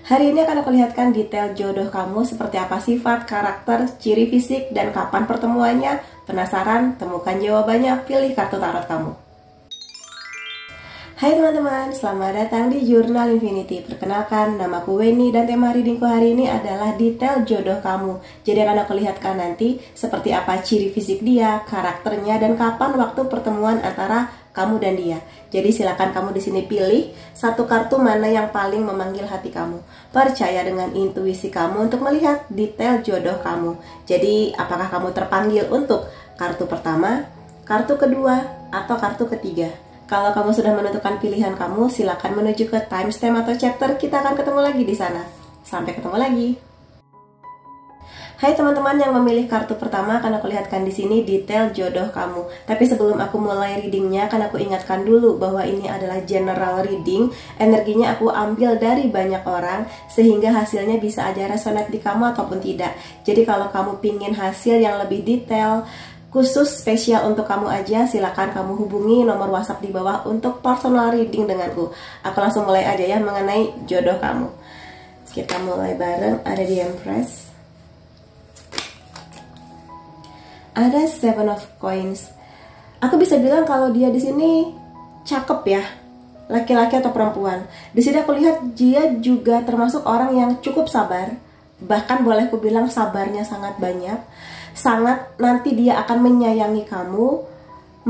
Hari ini akan aku lihatkan detail jodoh kamu seperti apa sifat, karakter, ciri fisik, dan kapan pertemuannya. Penasaran? Temukan jawabannya, pilih kartu tarot kamu. Hai teman-teman, selamat datang di Jurnal Infinity. Perkenalkan, namaku Weni dan tema readingku hari ini adalah detail jodoh kamu. Jadi akan aku lihatkan nanti seperti apa ciri fisik dia, karakternya, dan kapan waktu pertemuan antara kamu dan dia. Jadi silakan kamu di sini pilih satu kartu mana yang paling memanggil hati kamu. Percaya dengan intuisi kamu untuk melihat detail jodoh kamu. Jadi apakah kamu terpanggil untuk kartu pertama, kartu kedua, atau kartu ketiga? Kalau kamu sudah menentukan pilihan kamu, silakan menuju ke timestamp atau chapter. Kita akan ketemu lagi di sana. Sampai ketemu lagi. Hai teman-teman yang memilih kartu pertama, akan aku lihatkan di sini detail jodoh kamu. Tapi sebelum aku mulai readingnya, akan aku ingatkan dulu bahwa ini adalah general reading. Energinya aku ambil dari banyak orang, sehingga hasilnya bisa aja resonate di kamu ataupun tidak. Jadi kalau kamu pingin hasil yang lebih detail, khusus spesial untuk kamu aja, silakan kamu hubungi nomor WhatsApp di bawah untuk personal reading denganku. Aku langsung mulai aja ya mengenai jodoh kamu. Kita mulai bareng. Ada di Empress, ada Seven of Coins. Aku bisa bilang kalau dia di sini cakep ya, laki-laki atau perempuan. Di sini aku lihat dia juga termasuk orang yang cukup sabar. Bahkan boleh aku bilang sabarnya sangat banyak. Sangat nanti dia akan menyayangi kamu,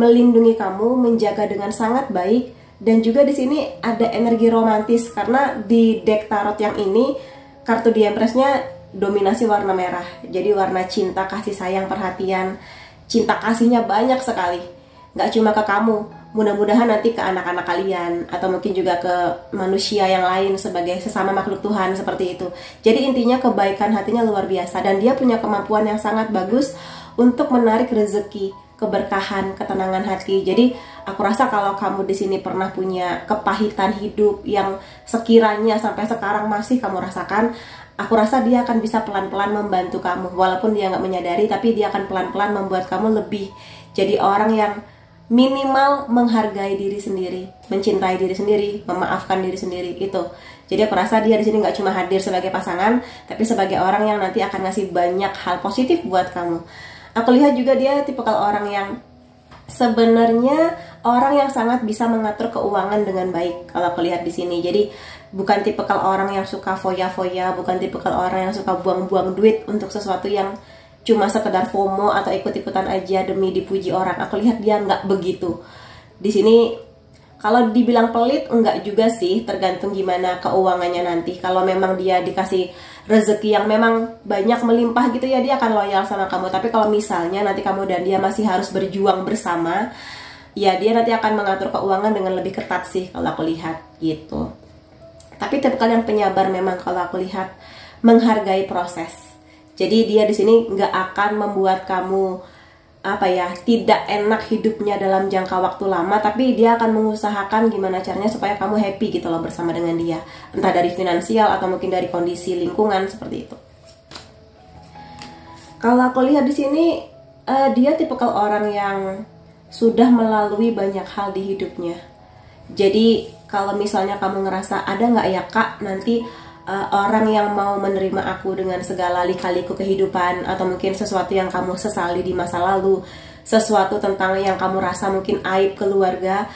melindungi kamu, menjaga dengan sangat baik. Dan juga di sini ada energi romantis karena di deck tarot yang ini kartu di Empress-nya dominasi warna merah. Jadi warna cinta, kasih sayang, perhatian, cinta kasihnya banyak sekali. Gak cuma ke kamu, mudah-mudahan nanti ke anak-anak kalian atau mungkin juga ke manusia yang lain sebagai sesama makhluk Tuhan seperti itu. Jadi intinya kebaikan hatinya luar biasa dan dia punya kemampuan yang sangat bagus untuk menarik rezeki, keberkahan, ketenangan hati. Jadi aku rasa kalau kamu di sini pernah punya kepahitan hidup yang sekiranya sampai sekarang masih kamu rasakan, aku rasa dia akan bisa pelan-pelan membantu kamu. Walaupun dia nggak menyadari, tapi dia akan pelan-pelan membuat kamu lebih jadi orang yang minimal menghargai diri sendiri, mencintai diri sendiri, memaafkan diri sendiri itu. Jadi aku rasa dia di sini nggak cuma hadir sebagai pasangan, tapi sebagai orang yang nanti akan ngasih banyak hal positif buat kamu. Aku lihat juga dia tipikal orang yang sebenarnya orang yang sangat bisa mengatur keuangan dengan baik. Kalau aku lihat di sini, jadi bukan tipikal orang yang suka foya-foya, bukan tipikal orang yang suka buang-buang duit untuk sesuatu yang cuma sekedar FOMO atau ikut-ikutan aja demi dipuji orang. Aku lihat dia nggak begitu. Di sini kalau dibilang pelit enggak juga sih, tergantung gimana keuangannya nanti. Kalau memang dia dikasih rezeki yang memang banyak melimpah gitu ya, dia akan loyal sama kamu. Tapi kalau misalnya nanti kamu dan dia masih harus berjuang bersama, ya dia nanti akan mengatur keuangan dengan lebih ketat sih kalau aku lihat gitu. Tapi tipikal yang penyabar memang kalau aku lihat, menghargai proses. Jadi dia di sini nggak akan membuat kamu tidak enak hidupnya dalam jangka waktu lama, tapi dia akan mengusahakan gimana caranya supaya kamu happy gitu loh bersama dengan dia, entah dari finansial atau mungkin dari kondisi lingkungan seperti itu. Kalau aku lihat di sini dia tipikal orang yang sudah melalui banyak hal di hidupnya. Jadi kalau misalnya kamu ngerasa ada nggak ya kak nanti orang yang mau menerima aku dengan segala lika-liku kehidupan, atau mungkin sesuatu yang kamu sesali di masa lalu, sesuatu tentang yang kamu rasa mungkin aib keluarga,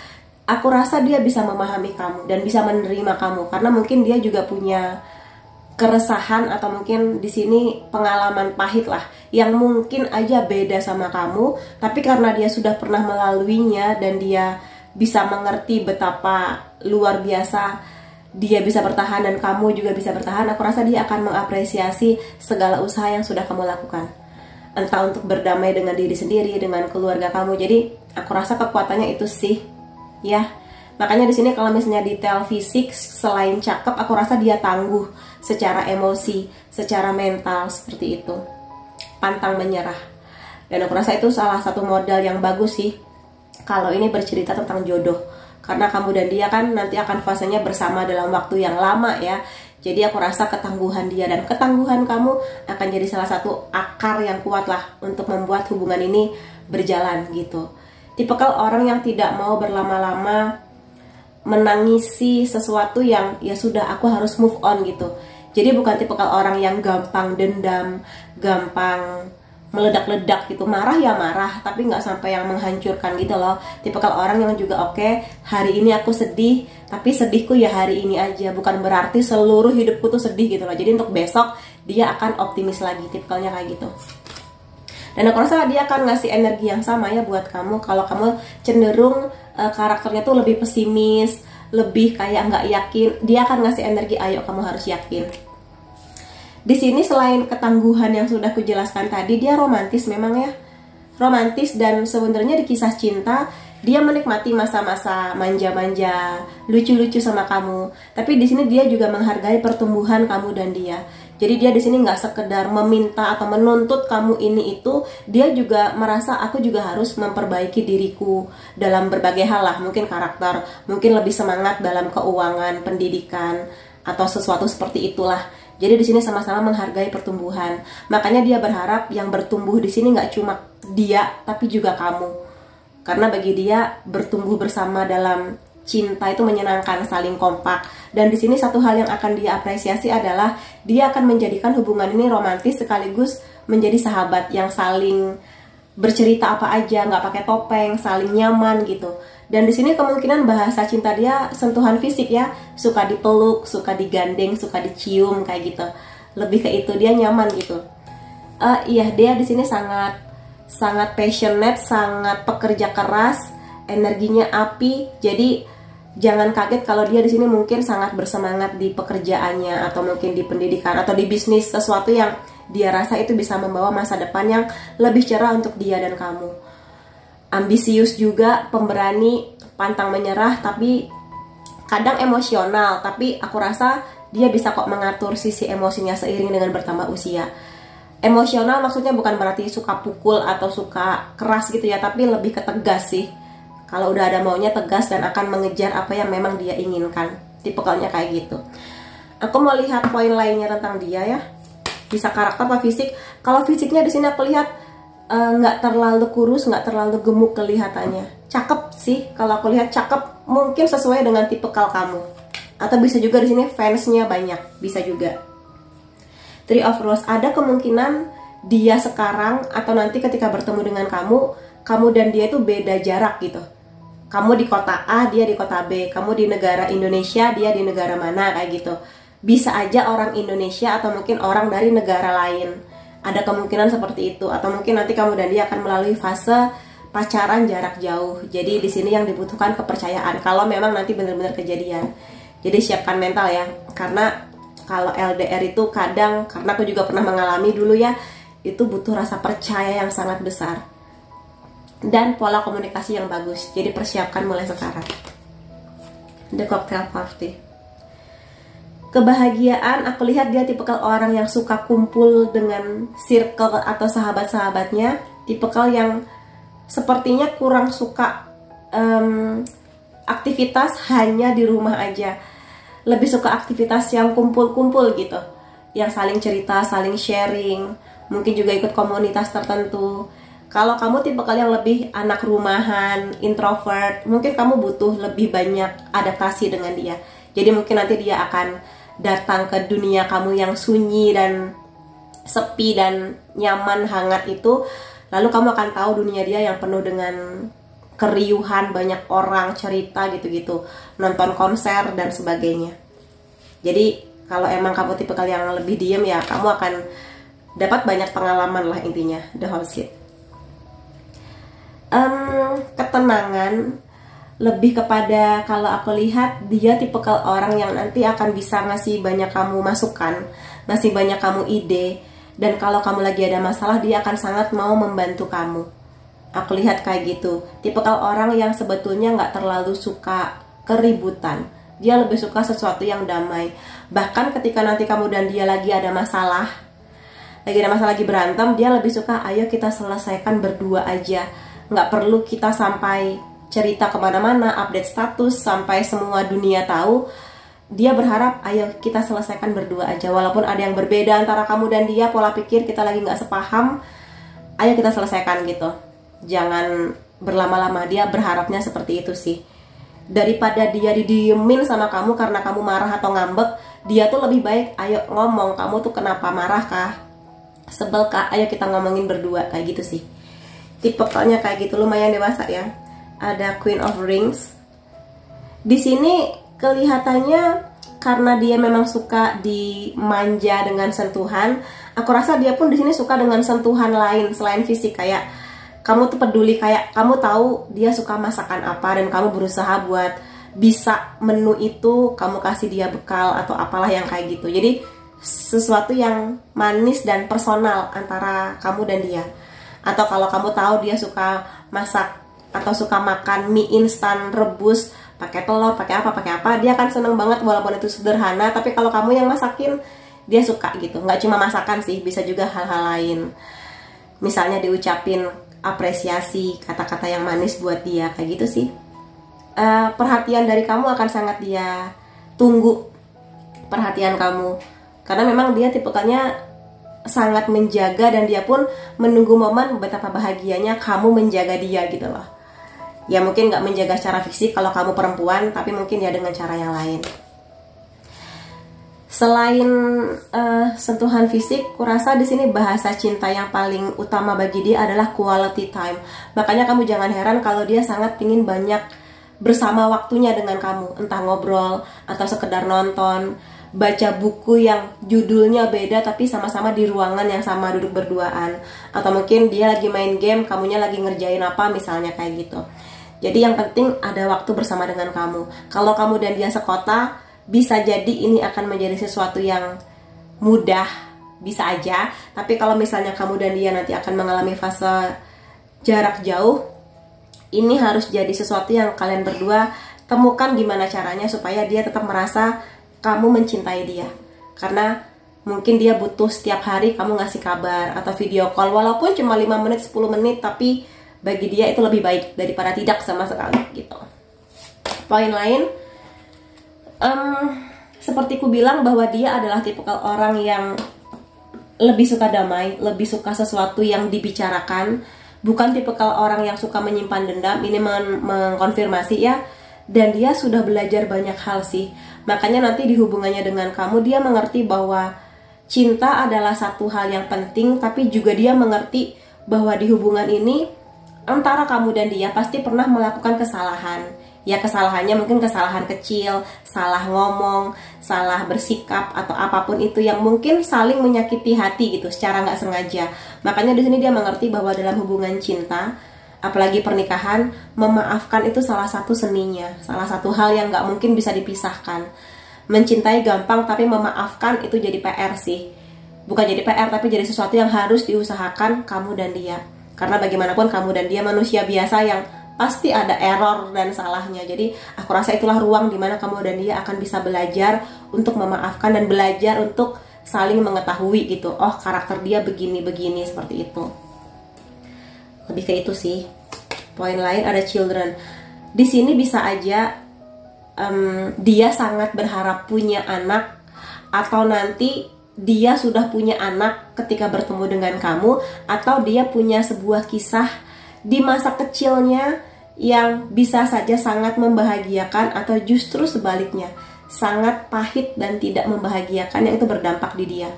aku rasa dia bisa memahami kamu dan bisa menerima kamu karena mungkin dia juga punya keresahan atau mungkin di sini pengalaman pahit lah yang mungkin aja beda sama kamu, tapi karena dia sudah pernah melaluinya dan dia bisa mengerti betapa luar biasa dia bisa bertahan dan kamu juga bisa bertahan, aku rasa dia akan mengapresiasi segala usaha yang sudah kamu lakukan. Entah untuk berdamai dengan diri sendiri, dengan keluarga kamu. Jadi aku rasa kekuatannya itu sih, ya. Makanya di sini kalau misalnya detail fisik selain cakep, aku rasa dia tangguh secara emosi, secara mental seperti itu. Pantang menyerah. Dan aku rasa itu salah satu modal yang bagus sih kalau ini bercerita tentang jodoh. Karena kamu dan dia kan nanti akan fasenya bersama dalam waktu yang lama ya. Jadi aku rasa ketangguhan dia dan ketangguhan kamu akan jadi salah satu akar yang kuat lah untuk membuat hubungan ini berjalan gitu. Tipikal orang yang tidak mau berlama-lama menangisi sesuatu yang ya sudah, aku harus move on gitu. Jadi bukan tipikal orang yang gampang dendam, gampang meledak-ledak gitu. Marah ya marah, tapi nggak sampai yang menghancurkan gitu loh. Tipikal orang yang juga oke, hari ini aku sedih, tapi sedihku ya hari ini aja, bukan berarti seluruh hidupku tuh sedih gitu loh. Jadi untuk besok dia akan optimis lagi, tipikalnya kayak gitu. Dan aku rasa dia akan ngasih energi yang sama ya buat kamu. Kalau kamu cenderung karakternya tuh lebih pesimis, lebih kayak nggak yakin, dia akan ngasih energi, ayo kamu harus yakin. Di sini selain ketangguhan yang sudah kujelaskan tadi, dia romantis memang ya. Romantis, dan sebenarnya di kisah cinta dia menikmati masa-masa manja-manja, lucu-lucu sama kamu. Tapi di sini dia juga menghargai pertumbuhan kamu dan dia. Jadi dia di sini nggak sekedar meminta atau menuntut kamu ini itu, dia juga merasa aku juga harus memperbaiki diriku dalam berbagai hal lah, mungkin karakter, mungkin lebih semangat dalam keuangan, pendidikan, atau sesuatu seperti itulah. Jadi di sini sama-sama menghargai pertumbuhan. Makanya dia berharap yang bertumbuh di sini nggak cuma dia, tapi juga kamu. Karena bagi dia bertumbuh bersama dalam cinta itu menyenangkan, saling kompak. Dan di sini satu hal yang akan dia apresiasi adalah dia akan menjadikan hubungan ini romantis sekaligus menjadi sahabat yang saling bercerita apa aja, nggak pakai topeng, saling nyaman gitu. Dan di sini kemungkinan bahasa cinta dia sentuhan fisik ya, suka dipeluk, suka digandeng, suka dicium kayak gitu. Lebih ke itu, dia nyaman gitu. Iya, dia di sini sangat passionate, sangat pekerja keras, energinya api. Jadi jangan kaget kalau dia di sini mungkin sangat bersemangat di pekerjaannya, atau mungkin di pendidikan atau di bisnis, sesuatu yang dia rasa itu bisa membawa masa depan yang lebih cerah untuk dia dan kamu. Ambisius juga, pemberani, pantang menyerah, tapi kadang emosional. Tapi aku rasa dia bisa kok mengatur sisi emosinya seiring dengan bertambah usia. Emosional maksudnya bukan berarti suka pukul atau suka keras gitu ya, tapi lebih ke tegas sih. Kalau udah ada maunya tegas dan akan mengejar apa yang memang dia inginkan. Tipikalnya kayak gitu. Aku mau lihat poin lainnya tentang dia ya. Bisa karakter apa fisik? Kalau fisiknya di sini aku lihat nggak terlalu kurus, nggak terlalu gemuk kelihatannya. Cakep sih, kalau aku lihat cakep, mungkin sesuai dengan tipikal kamu. Atau bisa juga di sini fansnya banyak, bisa juga. Three of Rose, ada kemungkinan dia sekarang atau nanti ketika bertemu dengan kamu dan dia itu beda jarak gitu. Kamu di kota A, dia di kota B. Kamu di negara Indonesia, dia di negara mana, kayak gitu. Bisa aja orang Indonesia atau mungkin orang dari negara lain. Ada kemungkinan seperti itu, atau mungkin nanti kamu dan dia akan melalui fase pacaran jarak jauh. Jadi di sini yang dibutuhkan kepercayaan. Kalau memang nanti benar-benar kejadian, jadi siapkan mental ya. Karena kalau LDR itu kadang, karena aku juga pernah mengalami dulu ya, itu butuh rasa percaya yang sangat besar dan pola komunikasi yang bagus. Jadi persiapkan mulai sekarang. The Cocktail Party. Kebahagiaan, aku lihat dia tipikal orang yang suka kumpul dengan circle atau sahabat-sahabatnya. Tipikal yang sepertinya kurang suka aktivitas hanya di rumah aja. Lebih suka aktivitas yang kumpul-kumpul gitu, yang saling cerita, saling sharing, mungkin juga ikut komunitas tertentu. Kalau kamu tipikal yang lebih anak rumahan, introvert, mungkin kamu butuh lebih banyak adaptasi dengan dia. Jadi mungkin nanti dia akan datang ke dunia kamu yang sunyi dan sepi dan nyaman, hangat itu. Lalu kamu akan tahu dunia dia yang penuh dengan keriuhan, banyak orang, cerita gitu-gitu, nonton konser dan sebagainya. Jadi kalau emang kamu tipikal yang lebih diem ya, kamu akan dapat banyak pengalaman lah intinya. The Housekeeper. Ketenangan, lebih kepada kalau aku lihat dia tipikal orang yang nanti akan bisa ngasih banyak kamu masukan, ngasih banyak kamu ide, dan kalau kamu lagi ada masalah dia akan sangat mau membantu kamu. Aku lihat kayak gitu. Tipikal orang yang sebetulnya nggak terlalu suka keributan, dia lebih suka sesuatu yang damai. Bahkan ketika nanti kamu dan dia lagi ada masalah, lagi berantem, dia lebih suka ayo kita selesaikan berdua aja, nggak perlu kita sampai cerita kemana-mana, update status sampai semua dunia tahu. Dia berharap ayo kita selesaikan berdua aja, walaupun ada yang berbeda antara kamu dan dia, pola pikir kita lagi nggak sepaham, ayo kita selesaikan gitu, jangan berlama-lama. Dia berharapnya seperti itu sih. Daripada dia didiemin sama kamu karena kamu marah atau ngambek, dia tuh lebih baik ayo ngomong, kamu tuh kenapa marah kah, sebel kah, ayo kita ngomongin berdua, kayak gitu sih. Tipikalnya kayak gitu, lumayan dewasa ya. Ada Queen of Rings. Di sini kelihatannya karena dia memang suka dimanja dengan sentuhan, aku rasa dia pun di sini suka dengan sentuhan lain selain fisik, kayak kamu tuh peduli, kayak kamu tahu dia suka masakan apa dan kamu berusaha buat bisa menu itu kamu kasih dia bekal atau apalah yang kayak gitu. Jadi sesuatu yang manis dan personal antara kamu dan dia. Atau kalau kamu tahu dia suka masak atau suka makan mie instan rebus pakai telur, pakai apa, dia akan seneng banget walaupun itu sederhana, tapi kalau kamu yang masakin dia suka gitu. Nggak cuma masakan sih, bisa juga hal-hal lain. Misalnya diucapin apresiasi, kata-kata yang manis buat dia, kayak gitu sih. Perhatian dari kamu akan sangat dia tunggu, perhatian kamu, karena memang dia tipikalnya sangat menjaga dan dia pun menunggu momen betapa bahagianya kamu menjaga dia gitu loh. Ya mungkin nggak menjaga secara fisik kalau kamu perempuan, tapi mungkin ya dengan cara yang lain. Selain sentuhan fisik, kurasa di sini bahasa cinta yang paling utama bagi dia adalah quality time. Makanya kamu jangan heran kalau dia sangat ingin banyak bersama waktunya dengan kamu, entah ngobrol atau sekedar nonton, baca buku yang judulnya beda tapi sama-sama di ruangan yang sama duduk berduaan, atau mungkin dia lagi main game, kamunya lagi ngerjain apa misalnya, kayak gitu. Jadi yang penting ada waktu bersama dengan kamu. Kalau kamu dan dia sekota, bisa jadi ini akan menjadi sesuatu yang mudah, bisa aja. Tapi kalau misalnya kamu dan dia nanti akan mengalami fase jarak jauh, ini harus jadi sesuatu yang kalian berdua temukan gimana caranya supaya dia tetap merasa kamu mencintai dia. Karena mungkin dia butuh setiap hari kamu ngasih kabar atau video call, walaupun cuma 5 menit, 10 menit, tapi bagi dia itu lebih baik daripada tidak sama sekali gitu. Poin lain, seperti ku bilang bahwa dia adalah tipikal orang yang lebih suka damai, lebih suka sesuatu yang dibicarakan, bukan tipikal orang yang suka menyimpan dendam. Ini mengkonfirmasi ya, dan dia sudah belajar banyak hal sih. Makanya nanti di hubungannya dengan kamu, dia mengerti bahwa cinta adalah satu hal yang penting, tapi juga dia mengerti bahwa di hubungan ini antara kamu dan dia pasti pernah melakukan kesalahan. Ya kesalahannya mungkin kesalahan kecil, salah ngomong, salah bersikap, atau apapun itu yang mungkin saling menyakiti hati gitu secara nggak sengaja. Makanya di sini dia mengerti bahwa dalam hubungan cinta, apalagi pernikahan, memaafkan itu salah satu seninya, salah satu hal yang nggak mungkin bisa dipisahkan. Mencintai gampang, tapi memaafkan itu jadi PR sih. Bukan jadi PR, tapi jadi sesuatu yang harus diusahakan kamu dan dia. Karena bagaimanapun kamu dan dia manusia biasa yang pasti ada error dan salahnya. Jadi aku rasa itulah ruang dimana kamu dan dia akan bisa belajar untuk memaafkan dan belajar untuk saling mengetahui gitu. Oh karakter dia begini-begini, seperti itu. Lebih ke itu sih. Poin lain ada children. Di sini bisa aja dia sangat berharap punya anak, atau nanti dia sudah punya anak ketika bertemu dengan kamu, atau dia punya sebuah kisah di masa kecilnya yang bisa saja sangat membahagiakan, atau justru sebaliknya sangat pahit dan tidak membahagiakan, yang itu berdampak di dia.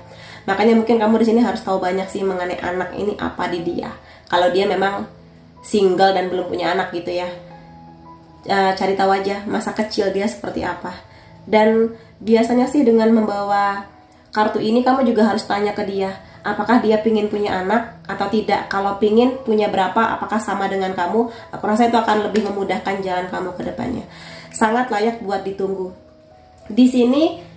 Makanya mungkin kamu di sini harus tahu banyak sih mengenai anak ini apa di dia. Kalau dia memang single dan belum punya anak gitu ya, cari tahu aja masa kecil dia seperti apa. Dan biasanya sih dengan membawa kartu ini kamu juga harus tanya ke dia, apakah dia pingin punya anak atau tidak. Kalau pingin, punya berapa, apakah sama dengan kamu. Aku rasa itu akan lebih memudahkan jalan kamu ke depannya. Sangat layak buat ditunggu. Di sini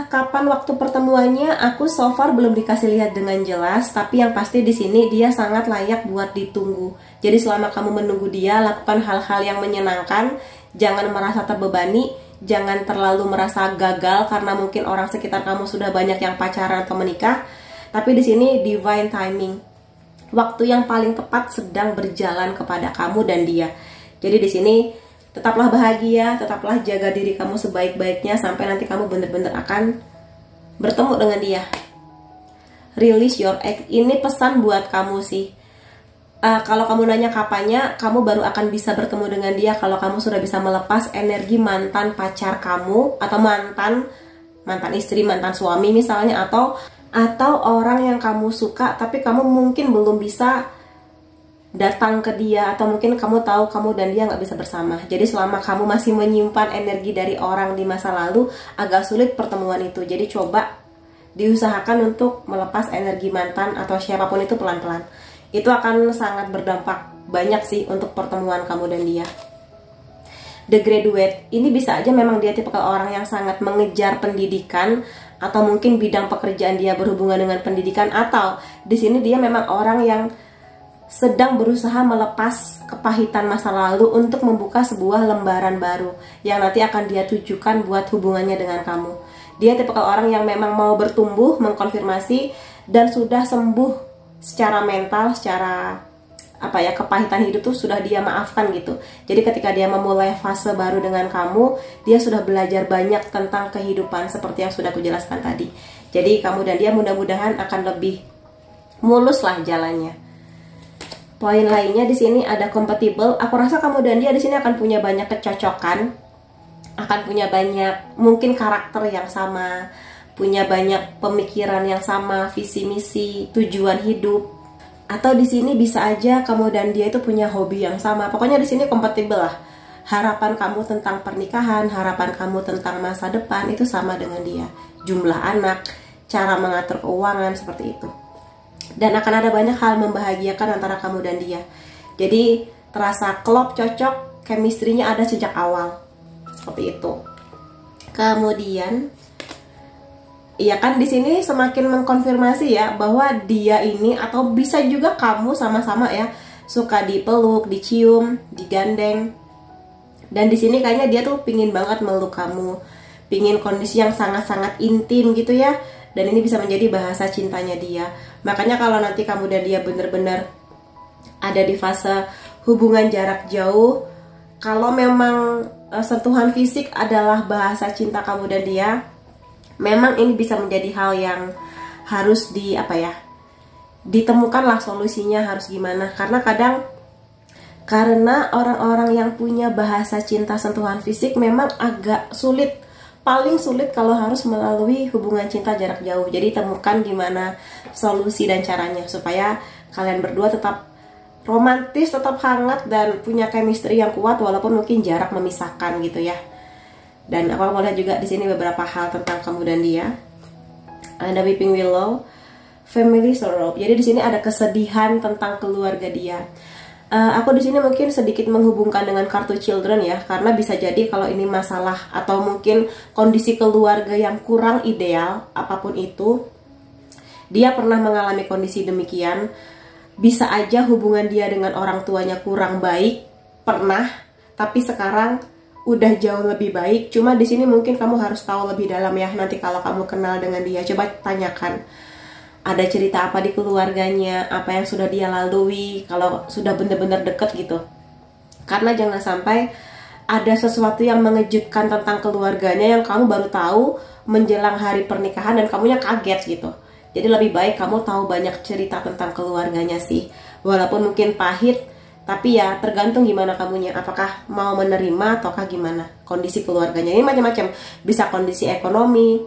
kapan waktu pertemuannya aku so far belum dikasih lihat dengan jelas, tapi yang pasti di sini dia sangat layak buat ditunggu. Jadi selama kamu menunggu dia, lakukan hal-hal yang menyenangkan, jangan merasa terbebani. Jangan terlalu merasa gagal karena mungkin orang sekitar kamu sudah banyak yang pacaran atau menikah. Tapi di sini divine timing, waktu yang paling tepat sedang berjalan kepada kamu dan dia. Jadi di sini tetaplah bahagia, tetaplah jaga diri kamu sebaik-baiknya sampai nanti kamu benar-benar akan bertemu dengan dia. Release your ex, ini pesan buat kamu sih. Kalau kamu nanya kapannya, kamu baru akan bisa bertemu dengan dia kalau kamu sudah bisa melepas energi mantan pacar kamu, atau mantan istri, mantan suami misalnya, atau orang yang kamu suka tapi kamu mungkin belum bisa datang ke dia, atau mungkin kamu tahu kamu dan dia nggak bisa bersama. Jadi selama kamu masih menyimpan energi dari orang di masa lalu, agak sulit pertemuan itu. Jadi coba diusahakan untuk melepas energi mantan atau siapapun itu pelan-pelan. Itu akan sangat berdampak banyak sih untuk pertemuan kamu dan dia. The Graduate ini bisa aja memang dia tipe orang yang sangat mengejar pendidikan, atau mungkin bidang pekerjaan dia berhubungan dengan pendidikan, atau di sini dia memang orang yang sedang berusaha melepas kepahitan masa lalu untuk membuka sebuah lembaran baru yang nanti akan dia tujukan buat hubungannya dengan kamu. Dia tipe orang yang memang mau bertumbuh, mengkonfirmasi, dan sudah sembuh secara mental, secara kepahitan hidup tuh sudah dia maafkan gitu. Jadi ketika dia memulai fase baru dengan kamu, dia sudah belajar banyak tentang kehidupan seperti yang sudah aku jelaskan tadi. Jadi kamu dan dia mudah-mudahan akan lebih mulus lah jalannya. Poin lainnya di sini ada compatible. Aku rasa kamu dan dia di sini akan punya banyak kecocokan, akan punya banyak mungkin karakter yang sama, punya banyak pemikiran yang sama, visi misi, tujuan hidup. Atau di sini bisa aja kamu dan dia itu punya hobi yang sama. Pokoknya di sini kompatibel lah. Harapan kamu tentang pernikahan, harapan kamu tentang masa depan itu sama dengan dia. Jumlah anak, cara mengatur keuangan, seperti itu. Dan akan ada banyak hal membahagiakan antara kamu dan dia. Jadi terasa klop, cocok, chemistry-nya ada sejak awal. Seperti itu. Kemudian iya kan di sini semakin mengkonfirmasi ya bahwa dia ini, atau bisa juga kamu sama-sama ya, suka dipeluk, dicium, digandeng. Dan di sini kayaknya dia tuh pingin banget meluk kamu, pingin kondisi yang sangat-sangat intim gitu ya. Dan ini bisa menjadi bahasa cintanya dia. Makanya kalau nanti kamu dan dia bener-bener ada di fase hubungan jarak jauh, kalau memang sentuhan fisik adalah bahasa cinta kamu dan dia, memang ini bisa menjadi hal yang harus ditemukanlah solusinya harus gimana. Karena orang-orang yang punya bahasa cinta sentuhan fisik memang agak sulit, paling sulit kalau harus melalui hubungan cinta jarak jauh. Jadi temukan gimana solusi dan caranya supaya kalian berdua tetap romantis, tetap hangat, dan punya chemistry yang kuat walaupun mungkin jarak memisahkan gitu ya. Dan aku mau lihat juga di sini beberapa hal tentang kamu dan dia. Ada Weeping Willow, Family Sorrow. Jadi di sini ada kesedihan tentang keluarga dia. Aku di sini mungkin sedikit menghubungkan dengan kartu Children ya, karena bisa jadi kalau ini masalah atau mungkin kondisi keluarga yang kurang ideal, apapun itu, dia pernah mengalami kondisi demikian. Bisa aja hubungan dia dengan orang tuanya kurang baik, pernah, tapi sekarang udah jauh lebih baik. Cuma di sini mungkin kamu harus tahu lebih dalam ya. Nanti kalau kamu kenal dengan dia, coba tanyakan ada cerita apa di keluarganya, apa yang sudah dia lalui kalau sudah benar-benar deket gitu. Karena jangan sampai ada sesuatu yang mengejutkan tentang keluarganya yang kamu baru tahu menjelang hari pernikahan dan kamunya kaget gitu. Jadi lebih baik kamu tahu banyak cerita tentang keluarganya sih. Walaupun mungkin pahit, tapi ya tergantung gimana kamunya, apakah mau menerima ataukah gimana kondisi keluarganya. Ini macam-macam, bisa kondisi ekonomi,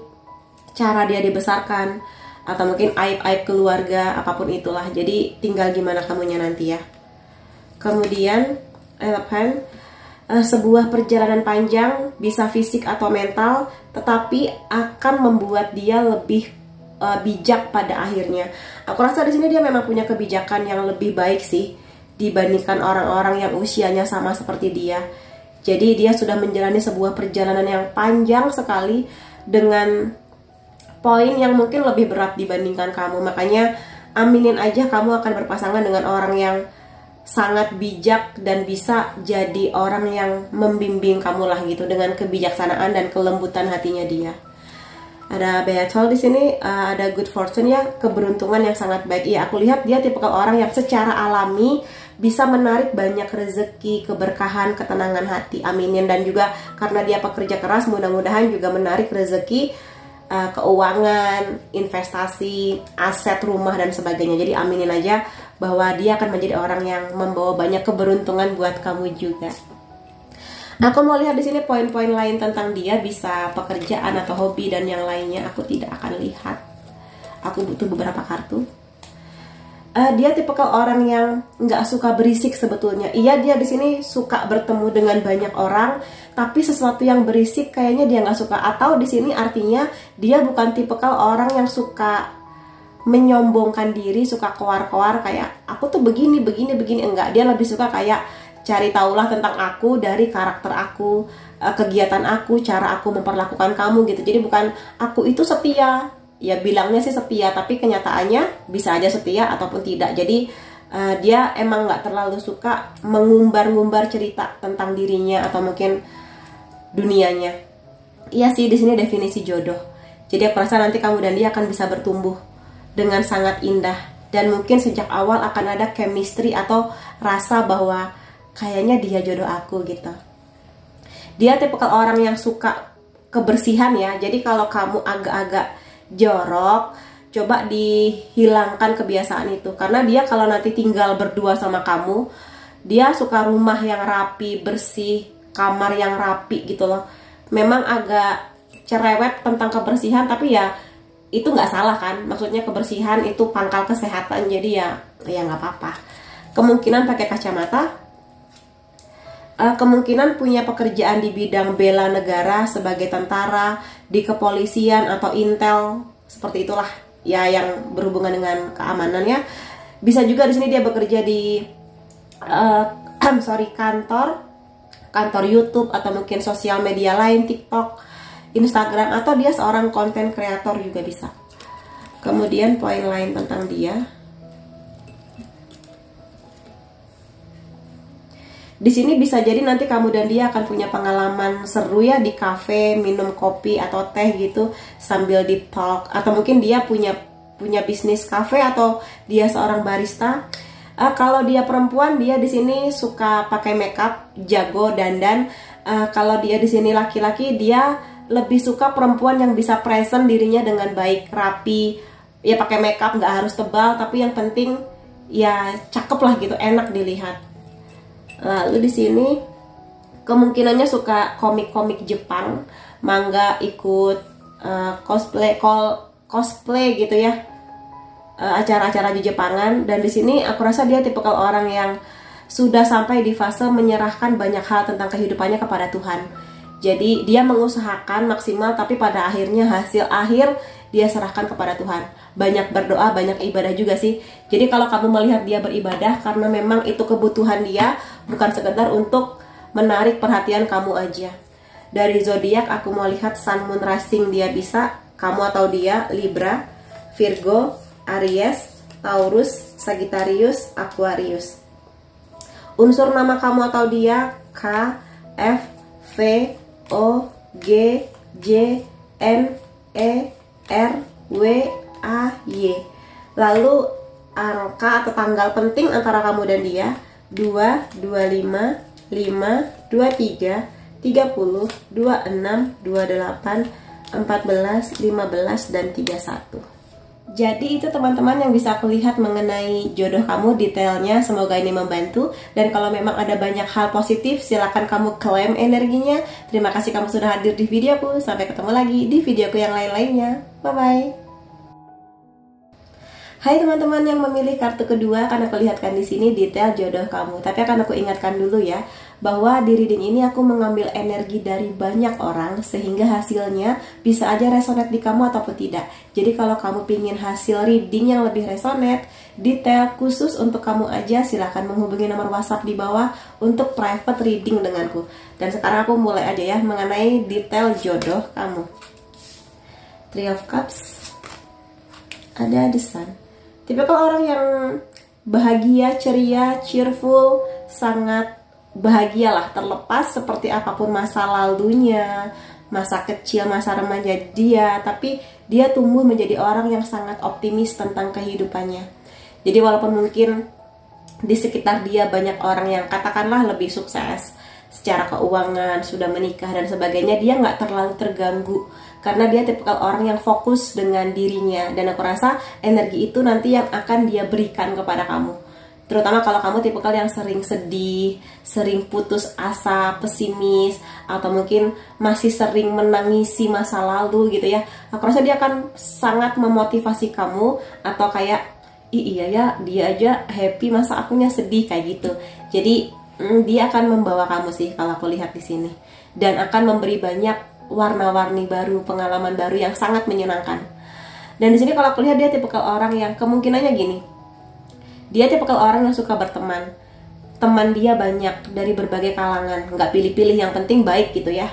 cara dia dibesarkan, atau mungkin aib-aib keluarga, apapun itulah. Jadi tinggal gimana kamunya nanti ya. Kemudian Elephant, sebuah perjalanan panjang, bisa fisik atau mental, tetapi akan membuat dia lebih bijak pada akhirnya. Aku rasa di sini dia memang punya kebijakan yang lebih baik sih dibandingkan orang-orang yang usianya sama seperti dia. Jadi dia sudah menjalani sebuah perjalanan yang panjang sekali dengan poin yang mungkin lebih berat dibandingkan kamu. Makanya aminin aja kamu akan berpasangan dengan orang yang sangat bijak dan bisa jadi orang yang membimbing kamu lah gitu, dengan kebijaksanaan dan kelembutan hatinya dia. Ada Beatle di sini, ada good fortune ya, keberuntungan yang sangat baik. Ya, aku lihat dia tipe orang yang secara alami bisa menarik banyak rezeki, keberkahan, ketenangan hati. Aminin. Dan juga karena dia pekerja keras, mudah-mudahan juga menarik rezeki, keuangan, investasi, aset, rumah dan sebagainya. Jadi aminin aja, bahwa dia akan menjadi orang yang membawa banyak keberuntungan buat kamu juga. Aku mau lihat di sini poin-poin lain tentang dia, bisa pekerjaan atau hobi dan yang lainnya. Aku tidak akan lihat. Aku butuh beberapa kartu. Dia tipikal orang yang nggak suka berisik sebetulnya. Iya, dia di sini suka bertemu dengan banyak orang, tapi sesuatu yang berisik kayaknya dia nggak suka. Atau di sini artinya dia bukan tipikal orang yang suka menyombongkan diri, suka koar-koar kayak aku tuh begini. Enggak, dia lebih suka kayak cari tahulah tentang aku dari karakter aku, kegiatan aku, cara aku memperlakukan kamu gitu. Jadi bukan aku itu setia. Ya bilangnya sih setia, tapi kenyataannya bisa aja setia ataupun tidak. Jadi dia emang nggak terlalu suka mengumbar-ngumbar cerita tentang dirinya atau mungkin dunianya. Iya sih, di sini definisi jodoh. Jadi aku rasa nanti kamu dan dia akan bisa bertumbuh dengan sangat indah, dan mungkin sejak awal akan ada chemistry atau rasa bahwa kayaknya dia jodoh aku gitu. Dia tipikal orang yang suka kebersihan ya. Jadi kalau kamu agak-agak jorok, coba dihilangkan kebiasaan itu, karena dia kalau nanti tinggal berdua sama kamu, dia suka rumah yang rapi, bersih, kamar yang rapi gitu loh. Memang agak cerewet tentang kebersihan, tapi ya itu nggak salah kan, maksudnya kebersihan itu pangkal kesehatan, jadi ya nggak apa-apa. Kemungkinan pakai kacamata, kemungkinan punya pekerjaan di bidang bela negara sebagai tentara, di kepolisian atau intel, seperti itulah ya, yang berhubungan dengan keamanan ya. Bisa juga di sini dia bekerja di kantor YouTube atau mungkin sosial media lain, TikTok, Instagram, atau dia seorang konten kreator juga bisa. Kemudian poin lain tentang dia, di sini bisa jadi nanti kamu dan dia akan punya pengalaman seru ya di cafe, minum kopi atau teh gitu sambil di talk, atau mungkin dia punya bisnis cafe atau dia seorang barista. Kalau dia perempuan, dia di sini suka pakai makeup, jago dandan. Kalau dia di sini laki-laki, dia lebih suka perempuan yang bisa present dirinya dengan baik, rapi. Ya pakai makeup nggak harus tebal, tapi yang penting ya cakep lah gitu, enak dilihat. Lalu di sini kemungkinannya suka komik-komik Jepang, manga, ikut cosplay gitu ya, acara-acara di Jepangan. Dan di sini aku rasa dia tipikal orang yang sudah sampai di fase menyerahkan banyak hal tentang kehidupannya kepada Tuhan. Jadi dia mengusahakan maksimal, tapi pada akhirnya hasil akhir dia serahkan kepada Tuhan. Banyak berdoa, banyak ibadah juga sih. Jadi kalau kamu melihat dia beribadah karena memang itu kebutuhan dia, bukan sekedar untuk menarik perhatian kamu aja. Dari zodiak aku mau lihat Sun, Moon, Rising dia bisa, kamu atau dia Libra, Virgo, Aries, Taurus, Sagittarius, Aquarius. Unsur nama kamu atau dia K, F, V, O, G, J, N, E, R, W, A, Y. Lalu angka atau tanggal penting antara kamu dan dia 2, 25, 5, 23, 30, 26, 28, 14, 15, dan 31. Jadi itu teman-teman yang bisa aku lihat mengenai jodoh kamu detailnya. Semoga ini membantu. Dan kalau memang ada banyak hal positif, silakan kamu klaim energinya. Terima kasih kamu sudah hadir di videoku. Sampai ketemu lagi di videoku yang lain-lainnya. Bye-bye. Hai teman-teman yang memilih kartu kedua, akan aku lihatkan di sini detail jodoh kamu. Tapi akan aku ingatkan dulu ya, bahwa di reading ini aku mengambil energi dari banyak orang, sehingga hasilnya bisa aja resonate di kamu ataupun tidak. Jadi kalau kamu pingin hasil reading yang lebih resonate, detail khusus untuk kamu aja, silahkan menghubungi nomor WhatsApp di bawah untuk private reading denganku. Dan sekarang aku mulai aja ya mengenai detail jodoh kamu. Three of Cups, ada The Sun. Tipikal orang yang bahagia, ceria, cheerful, sangat bahagialah, terlepas seperti apapun masa lalunya, masa kecil, masa remaja dia, tapi dia tumbuh menjadi orang yang sangat optimis tentang kehidupannya. Jadi walaupun mungkin di sekitar dia banyak orang yang katakanlah lebih sukses secara keuangan, sudah menikah dan sebagainya, dia nggak terlalu terganggu karena dia tipikal orang yang fokus dengan dirinya. Dan aku rasa energi itu nanti yang akan dia berikan kepada kamu. Terutama kalau kamu tipikal yang sering sedih, sering putus asa, pesimis, atau mungkin masih sering menangisi masa lalu gitu ya. Aku rasa dia akan sangat memotivasi kamu, atau kayak, iya ya, dia aja happy, masa akunya sedih, kayak gitu. Jadi dia akan membawa kamu sih kalau aku lihat di sini, dan akan memberi banyak warna-warni baru, pengalaman baru yang sangat menyenangkan. Dan di sini kalau aku lihat dia tipikal orang yang kemungkinannya gini. Dia tipikal orang yang suka berteman. Teman dia banyak dari berbagai kalangan, nggak pilih-pilih, yang penting baik gitu ya.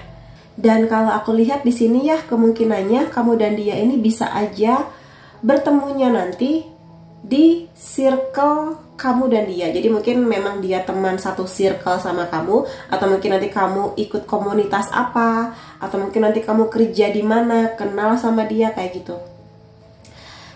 Dan kalau aku lihat di sini ya, kemungkinannya kamu dan dia ini bisa aja bertemunya nanti di circle kamu dan dia. Jadi mungkin memang dia teman satu circle sama kamu, atau mungkin nanti kamu ikut komunitas apa, atau mungkin nanti kamu kerja di mana, kenal sama dia, kayak gitu.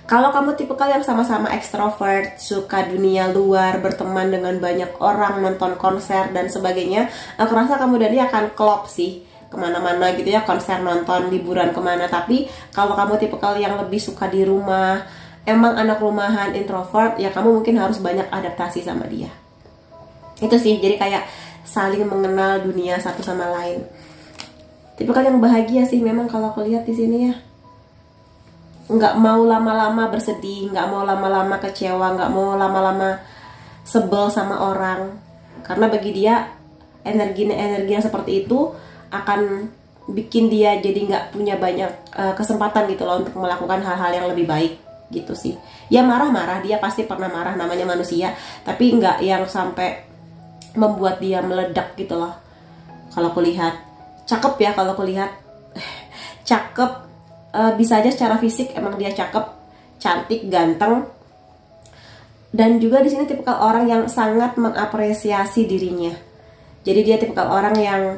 Kalau kamu tipikal yang sama-sama ekstrovert, suka dunia luar, berteman dengan banyak orang, nonton konser dan sebagainya, aku rasa kamu dan dia akan klop sih, kemana-mana gitu ya, konser, nonton, liburan kemana. Tapi kalau kamu tipikal yang lebih suka di rumah, emang anak rumahan, introvert, ya kamu mungkin harus banyak adaptasi sama dia. Itu sih, jadi kayak saling mengenal dunia satu sama lain. Tipikal yang bahagia sih memang kalau aku lihat di sini ya. Nggak mau lama-lama bersedih, nggak mau lama-lama kecewa, nggak mau lama-lama sebel sama orang, karena bagi dia energi yang seperti itu akan bikin dia jadi nggak punya banyak kesempatan gitu loh untuk melakukan hal-hal yang lebih baik gitu sih. Ya marah-marah, dia pasti pernah marah, namanya manusia, tapi nggak yang sampai membuat dia meledak gitu loh. Kalau aku lihat cakep ya, kalau aku lihat cakep. Bisa aja secara fisik emang dia cakep, cantik, ganteng. Dan juga di sini tipikal orang yang sangat mengapresiasi dirinya. Jadi dia tipikal orang yang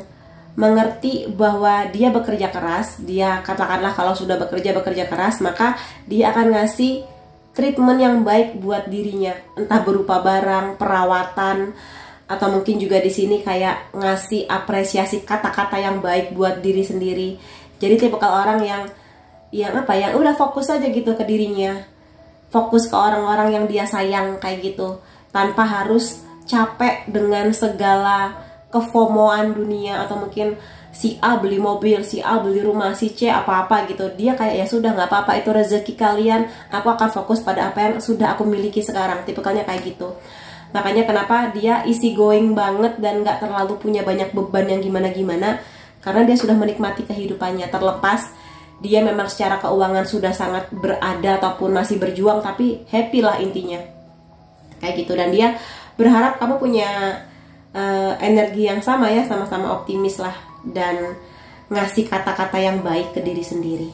mengerti bahwa dia bekerja keras. Dia katakanlah kalau sudah bekerja keras, maka dia akan ngasih treatment yang baik buat dirinya, entah berupa barang, perawatan, atau mungkin juga di sini kayak ngasih apresiasi kata-kata yang baik buat diri sendiri. Jadi tipikal orang yang udah fokus aja gitu ke dirinya, fokus ke orang-orang yang dia sayang kayak gitu, tanpa harus capek dengan segala kefomoan dunia, atau mungkin si A beli mobil, si A beli rumah, si C apa-apa gitu. Dia kayak ya sudah, nggak apa-apa, itu rezeki kalian, aku akan fokus pada apa yang sudah aku miliki sekarang. Tipikalnya kayak gitu. Makanya kenapa dia easy going banget dan nggak terlalu punya banyak beban yang gimana-gimana, karena dia sudah menikmati kehidupannya. Terlepas dia memang secara keuangan sudah sangat berada ataupun masih berjuang, tapi happy lah intinya kayak gitu. Dan dia berharap kamu punya energi yang sama ya, sama-sama optimis lah, dan ngasih kata-kata yang baik ke diri sendiri.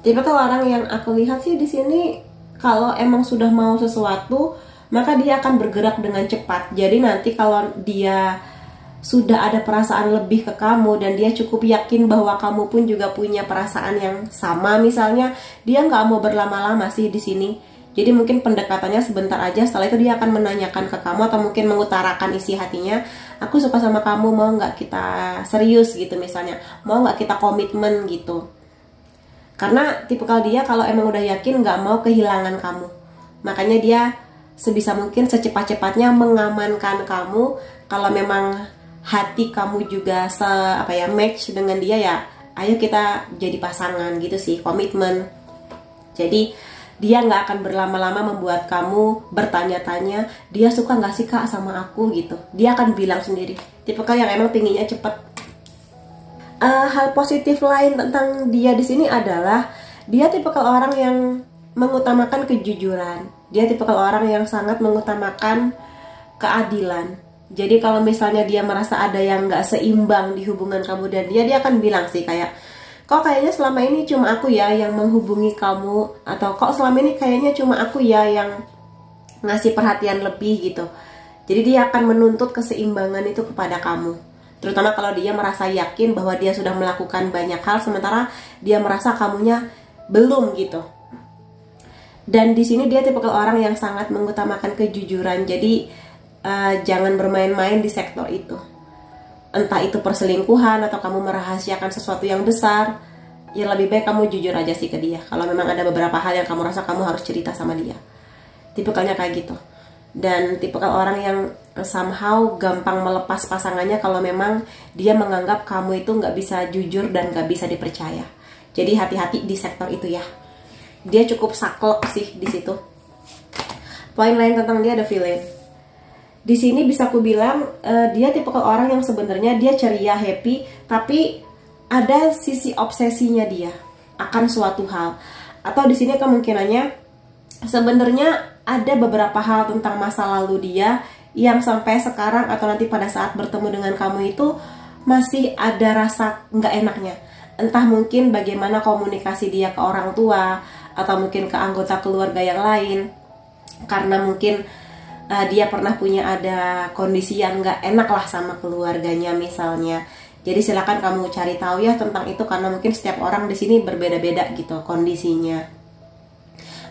Tipikal orang yang aku lihat sih di sini, kalau emang sudah mau sesuatu, maka dia akan bergerak dengan cepat. Jadi nanti kalau dia sudah ada perasaan lebih ke kamu dan dia cukup yakin bahwa kamu pun juga punya perasaan yang sama misalnya, dia nggak mau berlama-lama sih di sini. Jadi mungkin pendekatannya sebentar aja, setelah itu dia akan menanyakan ke kamu atau mungkin mengutarakan isi hatinya, aku suka sama kamu, mau nggak kita serius gitu misalnya, mau nggak kita komitmen gitu. Karena tipikal dia kalau emang udah yakin nggak mau kehilangan kamu, makanya dia sebisa mungkin secepat-cepatnya mengamankan kamu. Kalau memang hati kamu juga match dengan dia, ya ayo kita jadi pasangan gitu sih, komitmen. Jadi dia nggak akan berlama-lama membuat kamu bertanya-tanya, dia suka nggak sih kak sama aku gitu. Dia akan bilang sendiri. Tipikal yang emang pinginnya cepet. Hal positif lain tentang dia di sini adalah dia tipikal orang yang mengutamakan kejujuran. Dia tipikal orang yang sangat mengutamakan keadilan. Jadi kalau misalnya dia merasa ada yang nggak seimbang di hubungan kamu dan dia akan bilang sih kayak, kok kayaknya selama ini cuma aku ya yang menghubungi kamu, atau kok selama ini kayaknya cuma aku ya yang ngasih perhatian lebih gitu. Jadi dia akan menuntut keseimbangan itu kepada kamu. Terutama kalau dia merasa yakin bahwa dia sudah melakukan banyak hal sementara dia merasa kamunya belum gitu. Dan di sini dia tipikal orang yang sangat mengutamakan kejujuran. Jadi jangan bermain-main di sektor itu. Entah itu perselingkuhan atau kamu merahasiakan sesuatu yang besar, ya lebih baik kamu jujur aja sih ke dia. Kalau memang ada beberapa hal yang kamu rasa kamu harus cerita sama dia. tipikalnya kayak gitu. Dan tipikal orang yang somehow gampang melepas pasangannya kalau memang dia menganggap kamu itu nggak bisa jujur dan nggak bisa dipercaya. Jadi hati-hati di sektor itu ya. Dia cukup saklek sih di situ. Poin lain tentang dia ada villain. Di sini bisa aku bilang dia tipikal orang yang sebenarnya dia ceria, happy, tapi ada sisi obsesinya dia akan suatu hal. Atau di sini kemungkinannya sebenarnya ada beberapa hal tentang masa lalu dia yang sampai sekarang atau nanti pada saat bertemu dengan kamu itu masih ada rasa nggak enaknya. Entah mungkin bagaimana komunikasi dia ke orang tua atau mungkin ke anggota keluarga yang lain, karena mungkin dia pernah punya ada kondisi yang nggak enak lah sama keluarganya misalnya. Jadi silakan kamu cari tahu ya tentang itu, karena mungkin setiap orang di sini berbeda-beda gitu kondisinya.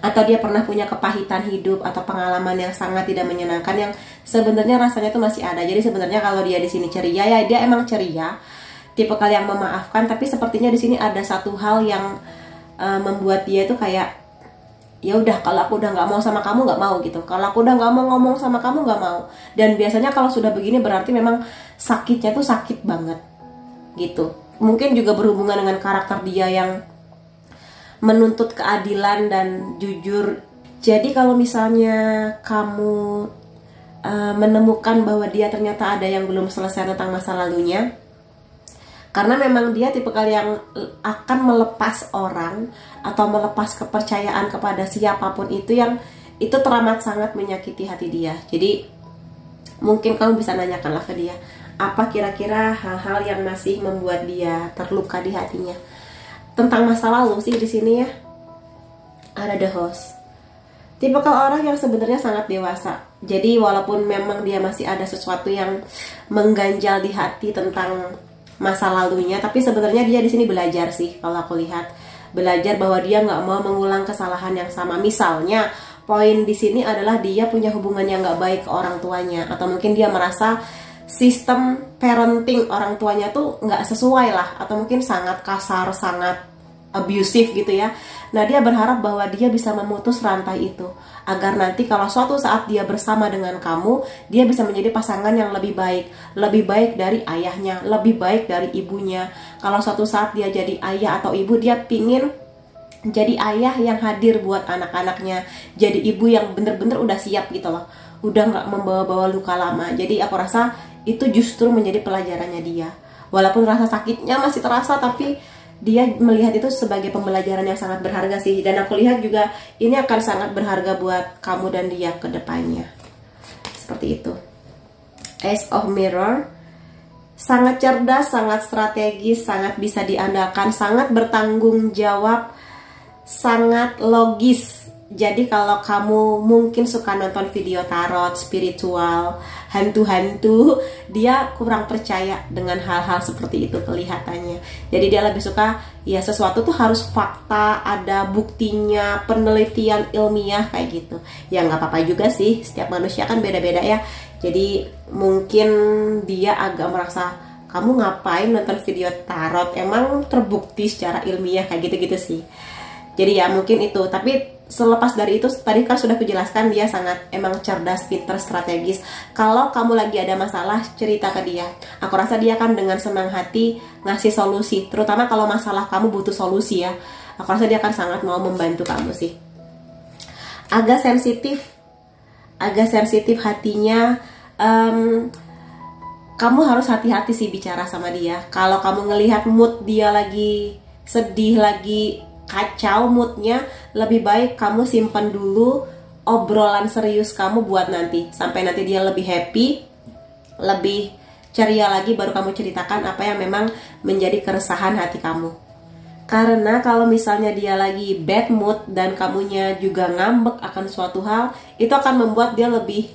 Atau dia pernah punya kepahitan hidup atau pengalaman yang sangat tidak menyenangkan yang sebenarnya rasanya itu masih ada. Jadi sebenarnya kalau dia di sini ceria, ya dia emang ceria, tipikal yang memaafkan, tapi sepertinya di sini ada satu hal yang membuat dia itu kayak ya udah, kalau aku udah nggak mau sama kamu nggak mau gitu, kalau aku udah nggak mau ngomong sama kamu nggak mau. Dan biasanya kalau sudah begini berarti memang sakitnya tuh sakit banget gitu. Mungkin juga berhubungan dengan karakter dia yang menuntut keadilan dan jujur. Jadi kalau misalnya kamu menemukan bahwa dia ternyata ada yang belum selesai tentang masa lalunya, karena memang dia tipikal yang akan melepas orang atau melepas kepercayaan kepada siapapun itu, yang itu teramat sangat menyakiti hati dia. Jadi mungkin kamu bisa nanyakanlah ke dia, apa kira-kira hal-hal yang masih membuat dia terluka di hatinya. Tentang masa lalu sih di sini ya ada the host. Tipikal orang yang sebenarnya sangat dewasa. Jadi walaupun memang dia masih ada sesuatu yang mengganjal di hati tentang masa lalunya, tapi sebenarnya dia di sini belajar sih, kalau aku lihat belajar bahwa dia nggak mau mengulang kesalahan yang sama. Misalnya poin di sini adalah dia punya hubungan yang nggak baik ke orang tuanya, atau mungkin dia merasa sistem parenting orang tuanya tuh nggak sesuai lah, atau mungkin sangat kasar, sangat abusive gitu ya. Nah dia berharap bahwa dia bisa memutus rantai itu, agar nanti kalau suatu saat dia bersama dengan kamu, dia bisa menjadi pasangan yang lebih baik dari ayahnya, lebih baik dari ibunya. Kalau suatu saat dia jadi ayah atau ibu, dia pingin jadi ayah yang hadir buat anak-anaknya, jadi ibu yang bener-bener udah siap gitu loh, udah nggak membawa-bawa luka lama. Jadi aku rasa itu justru menjadi pelajarannya dia. Walaupun rasa sakitnya masih terasa, tapi dia melihat itu sebagai pembelajaran yang sangat berharga sih. Dan aku lihat juga ini akan sangat berharga buat kamu dan dia ke depannya. Seperti itu. Ace of Mirror, sangat cerdas, sangat strategis, sangat bisa diandalkan, sangat bertanggung jawab, sangat logis. Jadi kalau kamu mungkin suka nonton video tarot, spiritual, hantu-hantu, dia kurang percaya dengan hal-hal seperti itu kelihatannya. Jadi dia lebih suka ya sesuatu tuh harus fakta, ada buktinya, penelitian ilmiah kayak gitu. Ya nggak apa-apa juga sih, setiap manusia kan beda-beda ya. Jadi mungkin dia agak merasa, kamu ngapain nonton video tarot, emang terbukti secara ilmiah kayak gitu-gitu sih. Jadi ya mungkin itu, tapi selepas dari itu tadi kan sudah kujelaskan dia sangat emang cerdas, pinter, strategis. Kalau kamu lagi ada masalah, cerita ke dia. Aku rasa dia kan dengan senang hati ngasih solusi, terutama kalau masalah kamu butuh solusi ya. Aku rasa dia akan sangat mau membantu kamu sih. Agak sensitif hatinya. Kamu harus hati-hati sih bicara sama dia. Kalau kamu ngelihat mood dia lagi sedih, lagi kacau moodnya, lebih baik kamu simpan dulu obrolan serius kamu buat nanti, sampai nanti dia lebih happy, lebih ceria lagi, baru kamu ceritakan apa yang memang menjadi keresahan hati kamu. Karena kalau misalnya dia lagi bad mood dan kamunya juga ngambek akan suatu hal, itu akan membuat dia lebih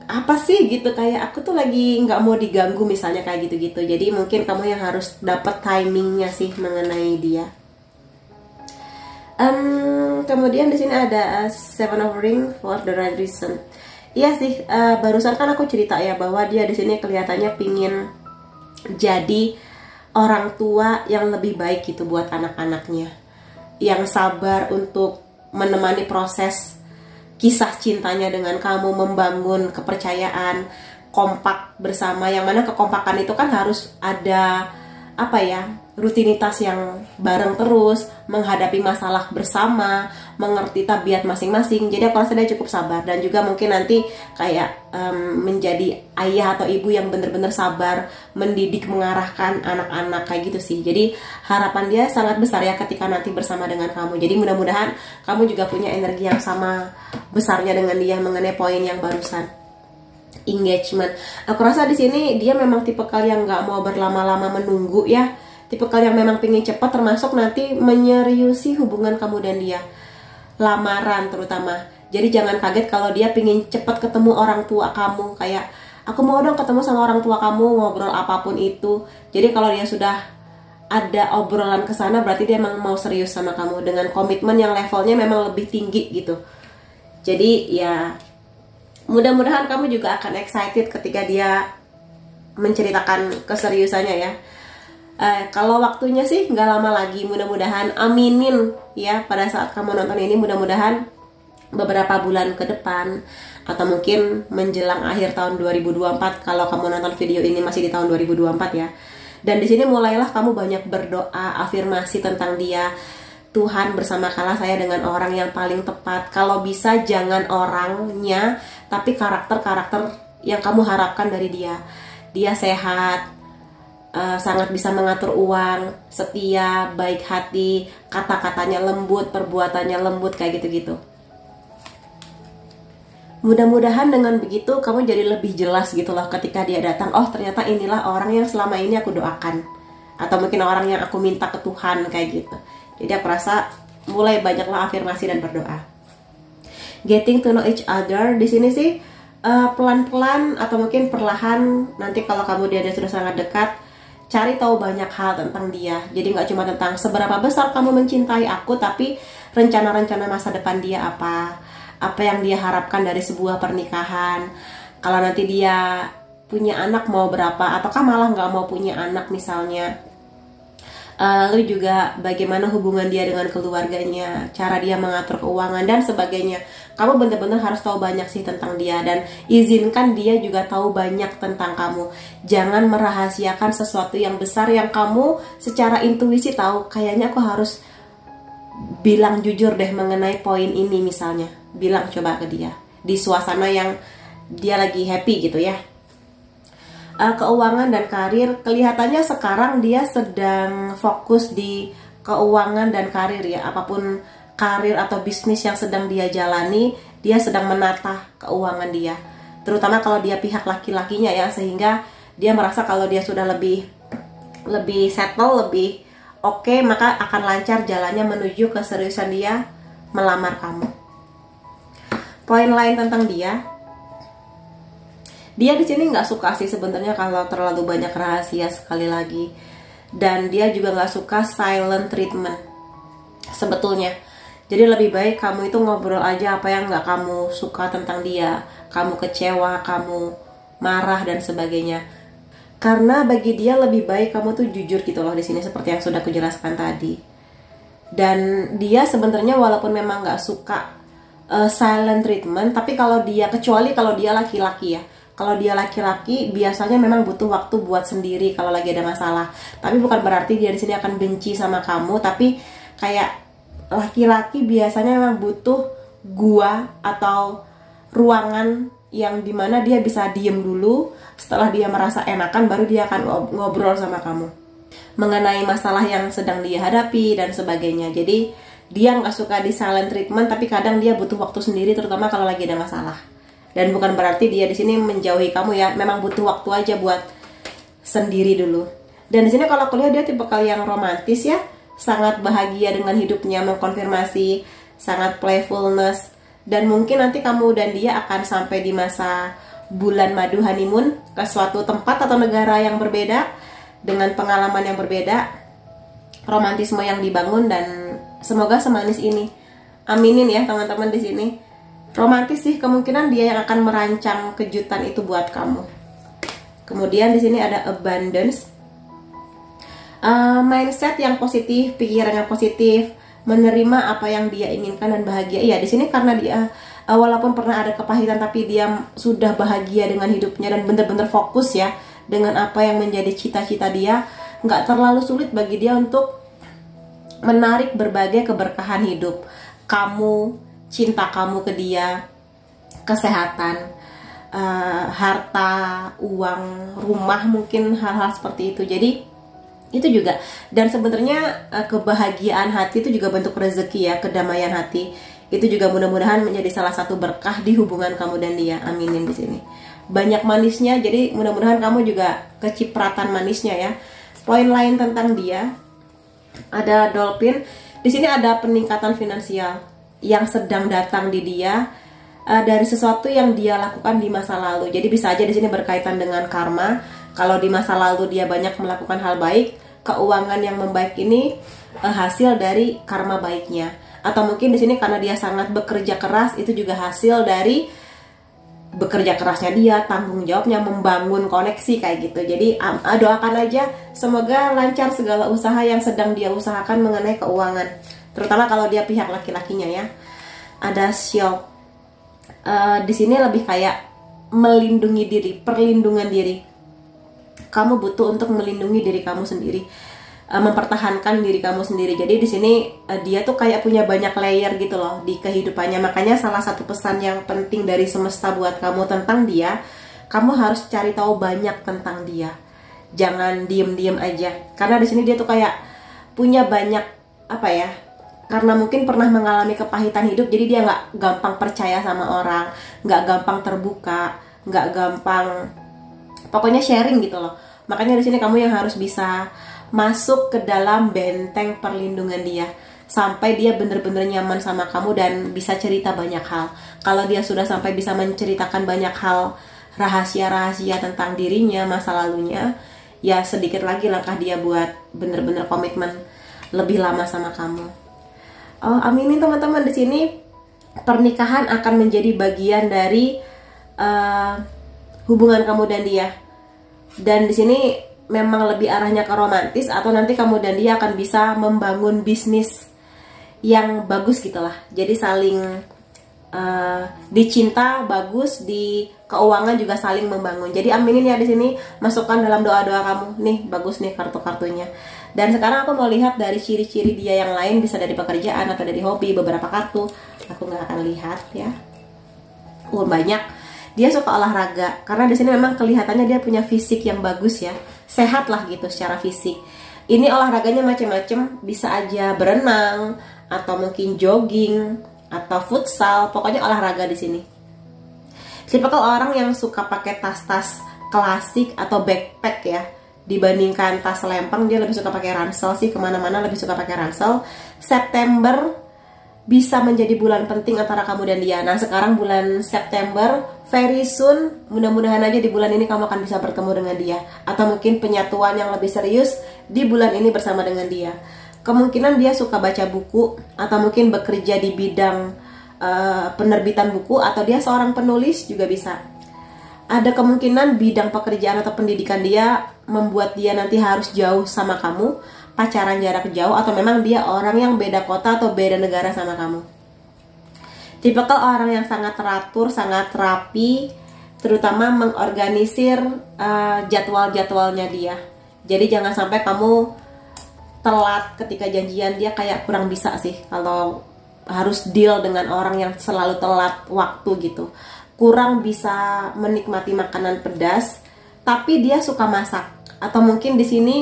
apa sih gitu, kayak aku tuh lagi nggak mau diganggu misalnya kayak gitu-gitu. Jadi mungkin kamu yang harus dapat timingnya sih mengenai dia. Kemudian di sini ada Seven of Ring for the right reason. Iya sih, barusan kan aku cerita ya bahwa dia di sini kelihatannya pingin jadi orang tua yang lebih baik gitu buat anak-anaknya, yang sabar untuk menemani proses kisah cintanya dengan kamu, membangun kepercayaan, kompak bersama, yang mana kekompakan itu kan harus ada apa ya, rutinitas yang bareng terus, menghadapi masalah bersama, mengerti tabiat masing-masing. Jadi aku rasa dia cukup sabar, dan juga mungkin nanti kayak menjadi ayah atau ibu yang benar-benar sabar mendidik, mengarahkan anak-anak kayak gitu sih. Jadi harapan dia sangat besar ya ketika nanti bersama dengan kamu. Jadi mudah-mudahan kamu juga punya energi yang sama besarnya dengan dia mengenai poin yang barusan, engagement. Aku rasa di sini dia memang tipikal yang nggak mau berlama-lama menunggu ya, tipikal yang memang pingin cepat, termasuk nanti menyeriusi hubungan kamu dan dia, lamaran terutama. Jadi jangan kaget kalau dia pingin cepat ketemu orang tua kamu, kayak aku mau dong ketemu sama orang tua kamu, ngobrol apapun itu. Jadi kalau dia sudah ada obrolan ke sana, berarti dia memang mau serius sama kamu dengan komitmen yang levelnya memang lebih tinggi gitu. Jadi ya mudah-mudahan kamu juga akan excited ketika dia menceritakan keseriusannya ya. Kalau waktunya sih nggak lama lagi, mudah-mudahan, aminin ya, pada saat kamu nonton ini mudah-mudahan beberapa bulan ke depan atau mungkin menjelang akhir tahun 2024 kalau kamu nonton video ini masih di tahun 2024 ya. Dan di sini mulailah kamu banyak berdoa, afirmasi tentang dia. Tuhan, bersamakanlah saya dengan orang yang paling tepat. Kalau bisa jangan orangnya, tapi karakter-karakter yang kamu harapkan dari dia. Dia sehat, sangat bisa mengatur uang, setia, baik hati, kata-katanya lembut, perbuatannya lembut, kayak gitu-gitu. Mudah-mudahan dengan begitu kamu jadi lebih jelas gitu loh ketika dia datang. Oh ternyata inilah orang yang selama ini aku doakan, atau mungkin orang yang aku minta ke Tuhan, kayak gitu. Jadi aku rasa mulai banyaklah afirmasi dan berdoa. Getting to know each other di sini sih pelan-pelan atau mungkin perlahan. Nanti kalau kamu dia sudah sangat dekat, cari tahu banyak hal tentang dia. Jadi nggak cuma tentang seberapa besar kamu mencintai aku, tapi rencana-rencana masa depan dia apa yang dia harapkan dari sebuah pernikahan. Kalau nanti dia punya anak mau berapa, ataukah malah nggak mau punya anak misalnya. Lalu juga bagaimana hubungan dia dengan keluarganya, cara dia mengatur keuangan dan sebagainya. Kamu benar-benar harus tahu banyak sih tentang dia, dan izinkan dia juga tahu banyak tentang kamu. Jangan merahasiakan sesuatu yang besar yang kamu secara intuisi tahu, kayaknya aku harus bilang jujur deh mengenai poin ini misalnya. Bilang coba ke dia di suasana yang dia lagi happy gitu ya. Keuangan dan karir, kelihatannya sekarang dia sedang fokus di keuangan dan karir ya. Apapun karir atau bisnis yang sedang dia jalani, dia sedang menata keuangan dia. Terutama kalau dia pihak laki-lakinya ya, sehingga dia merasa kalau dia sudah lebih settle, lebih oke, maka akan lancar jalannya menuju keseriusan dia melamar kamu. Poin lain tentang dia di sini nggak suka sih sebenarnya kalau terlalu banyak rahasia sekali lagi, dan dia juga nggak suka silent treatment sebetulnya. Jadi lebih baik kamu itu ngobrol aja apa yang nggak kamu suka tentang dia, kamu kecewa, kamu marah dan sebagainya. Karena bagi dia lebih baik kamu tuh jujur gitu loh di sini, seperti yang sudah aku jelaskan tadi. Dan dia sebenarnya walaupun memang nggak suka silent treatment, tapi kecuali kalau dia laki-laki ya. Kalau dia laki-laki biasanya memang butuh waktu buat sendiri kalau lagi ada masalah. Tapi bukan berarti dia di sini akan benci sama kamu, tapi kayak laki-laki biasanya memang butuh gua atau ruangan yang dimana dia bisa diem dulu. Setelah dia merasa enakan, baru dia akan ngobrol sama kamu mengenai masalah yang sedang dia hadapi dan sebagainya. Jadi dia nggak suka di silent treatment, tapi kadang dia butuh waktu sendiri, terutama kalau lagi ada masalah. Dan bukan berarti dia di sini menjauhi kamu ya, memang butuh waktu aja buat sendiri dulu. Dan di sini kalau aku lihat dia tipikal yang romantis ya, sangat bahagia dengan hidupnya, mengkonfirmasi, sangat playfulness. Dan mungkin nanti kamu dan dia akan sampai di masa bulan madu honeymoon ke suatu tempat atau negara yang berbeda, dengan pengalaman yang berbeda, romantisme yang dibangun, dan semoga semanis ini. Aminin ya teman-teman di sini. Romantis sih, kemungkinan dia yang akan merancang kejutan itu buat kamu. Kemudian di sini ada abundance, mindset yang positif, pikiran yang positif, menerima apa yang dia inginkan dan bahagia. Iya, di sini karena dia walaupun pernah ada kepahitan tapi dia sudah bahagia dengan hidupnya dan benar-benar fokus ya dengan apa yang menjadi cita-cita dia. Nggak terlalu sulit bagi dia untuk menarik berbagai keberkahan hidup. Kamu, cinta kamu ke dia, kesehatan, harta, uang, rumah, mungkin hal-hal seperti itu. Jadi itu juga, dan sebenarnya kebahagiaan hati itu juga bentuk rezeki ya, kedamaian hati itu juga mudah-mudahan menjadi salah satu berkah di hubungan kamu dan dia. Aminin di sini. Banyak manisnya, jadi mudah-mudahan kamu juga kecipratan manisnya ya. Poin lain tentang dia, ada dolphin. Di sini ada peningkatan finansial yang sedang datang di dia dari sesuatu yang dia lakukan di masa lalu. Jadi bisa aja di sini berkaitan dengan karma. Kalau di masa lalu dia banyak melakukan hal baik, keuangan yang membaik ini hasil dari karma baiknya. Atau mungkin di sini karena dia sangat bekerja keras, itu juga hasil dari bekerja kerasnya dia, tanggung jawabnya, membangun koneksi kayak gitu. Jadi doakan aja semoga lancar segala usaha yang sedang dia usahakan mengenai keuangan, terutama kalau dia pihak laki-lakinya ya. Ada shield. Di sini lebih kayak melindungi diri, perlindungan diri. Kamu butuh untuk melindungi diri kamu sendiri, mempertahankan diri kamu sendiri. Jadi di sini dia tuh kayak punya banyak layer gitu loh di kehidupannya. Makanya salah satu pesan yang penting dari semesta buat kamu tentang dia, kamu harus cari tahu banyak tentang dia. Jangan diem-diem aja. Karena di sini dia tuh kayak punya banyak apa ya? Karena mungkin pernah mengalami kepahitan hidup, jadi dia nggak gampang percaya sama orang, nggak gampang terbuka, nggak gampang, pokoknya sharing gitu loh. Makanya di sini kamu yang harus bisa masuk ke dalam benteng perlindungan dia sampai dia bener-bener nyaman sama kamu dan bisa cerita banyak hal. Kalau dia sudah sampai bisa menceritakan banyak hal, rahasia-rahasia tentang dirinya, masa lalunya, ya sedikit lagi langkah dia buat bener-bener komitmen lebih lama sama kamu. Aminin teman-teman, di sini pernikahan akan menjadi bagian dari hubungan kamu dan dia. Dan di sini memang lebih arahnya ke romantis, atau nanti kamu dan dia akan bisa membangun bisnis yang bagus gitulah. Jadi saling di cinta bagus, di keuangan juga saling membangun. Jadi aminin ya di sini, masukkan dalam doa-doa kamu. Nih bagus nih kartu-kartunya. Dan sekarang aku mau lihat dari ciri-ciri dia yang lain, bisa dari pekerjaan atau dari hobi. Beberapa kartu aku nggak akan lihat ya. Banyak. Dia suka olahraga karena di sini memang kelihatannya dia punya fisik yang bagus ya, sehat lah gitu secara fisik. Ini olahraganya macam-macam, bisa aja berenang atau mungkin jogging atau futsal, pokoknya olahraga di sini. Tipikal orang yang suka pakai tas-tas klasik atau backpack ya, dibandingkan tas lempeng. Dia lebih suka pakai ransel sih, kemana-mana lebih suka pakai ransel. September bisa menjadi bulan penting antara kamu dan dia. Nah sekarang bulan September, very soon, mudah-mudahan aja di bulan ini kamu akan bisa bertemu dengan dia, atau mungkin penyatuan yang lebih serius di bulan ini bersama dengan dia. Kemungkinan dia suka baca buku, atau mungkin bekerja di bidang penerbitan buku, atau dia seorang penulis juga bisa. Ada kemungkinan bidang pekerjaan atau pendidikan dia membuat dia nanti harus jauh sama kamu, pacaran jarak jauh, atau memang dia orang yang beda kota atau beda negara sama kamu. Tipikal orang yang sangat teratur, sangat rapi, terutama mengorganisir jadwal-jadwalnya dia. Jadi jangan sampai kamu telat ketika janjian. Dia kayak kurang bisa sih kalau harus deal dengan orang yang selalu telat waktu gitu. Kurang bisa menikmati makanan pedas, tapi dia suka masak. Atau mungkin di sini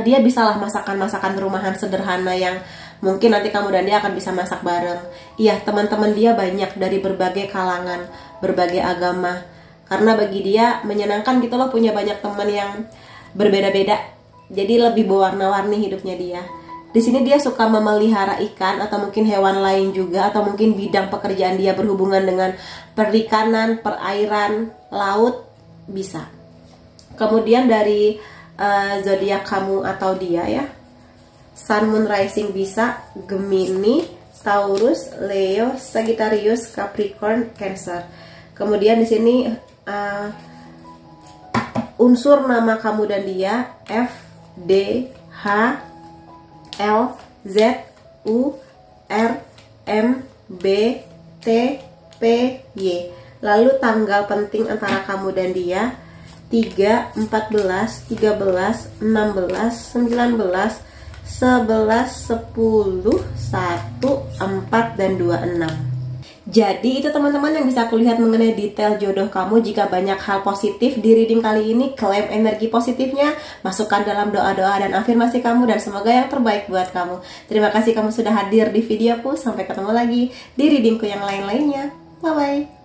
dia bisalah masakan-masakan rumahan sederhana yang mungkin nanti kamu dan dia akan bisa masak bareng. Iya, teman-teman dia banyak dari berbagai kalangan, berbagai agama. Karena bagi dia menyenangkan gitu loh, punya banyak teman yang berbeda-beda. Jadi lebih berwarna-warni hidupnya dia. Di sini dia suka memelihara ikan atau mungkin hewan lain juga, atau mungkin bidang pekerjaan dia berhubungan dengan perikanan, perairan, laut, bisa. Kemudian dari zodiak kamu atau dia ya, Sun, Moon, Rising bisa Gemini, Taurus, Leo, Sagittarius, Capricorn, Cancer. Kemudian di sini unsur nama kamu dan dia F, D, H, L, Z, U, R, M, B, T, P, Y. Lalu tanggal penting antara kamu dan dia 3, 14, 13, 16, 19, 11, 10, 1, 4, dan 26. Jadi itu teman-teman yang bisa aku lihat mengenai detail jodoh kamu. Jika banyak hal positif di reading kali ini, klaim energi positifnya, masukkan dalam doa-doa dan afirmasi kamu, dan semoga yang terbaik buat kamu. Terima kasih kamu sudah hadir di videoku. Sampai ketemu lagi di readingku yang lain-lainnya. Bye-bye.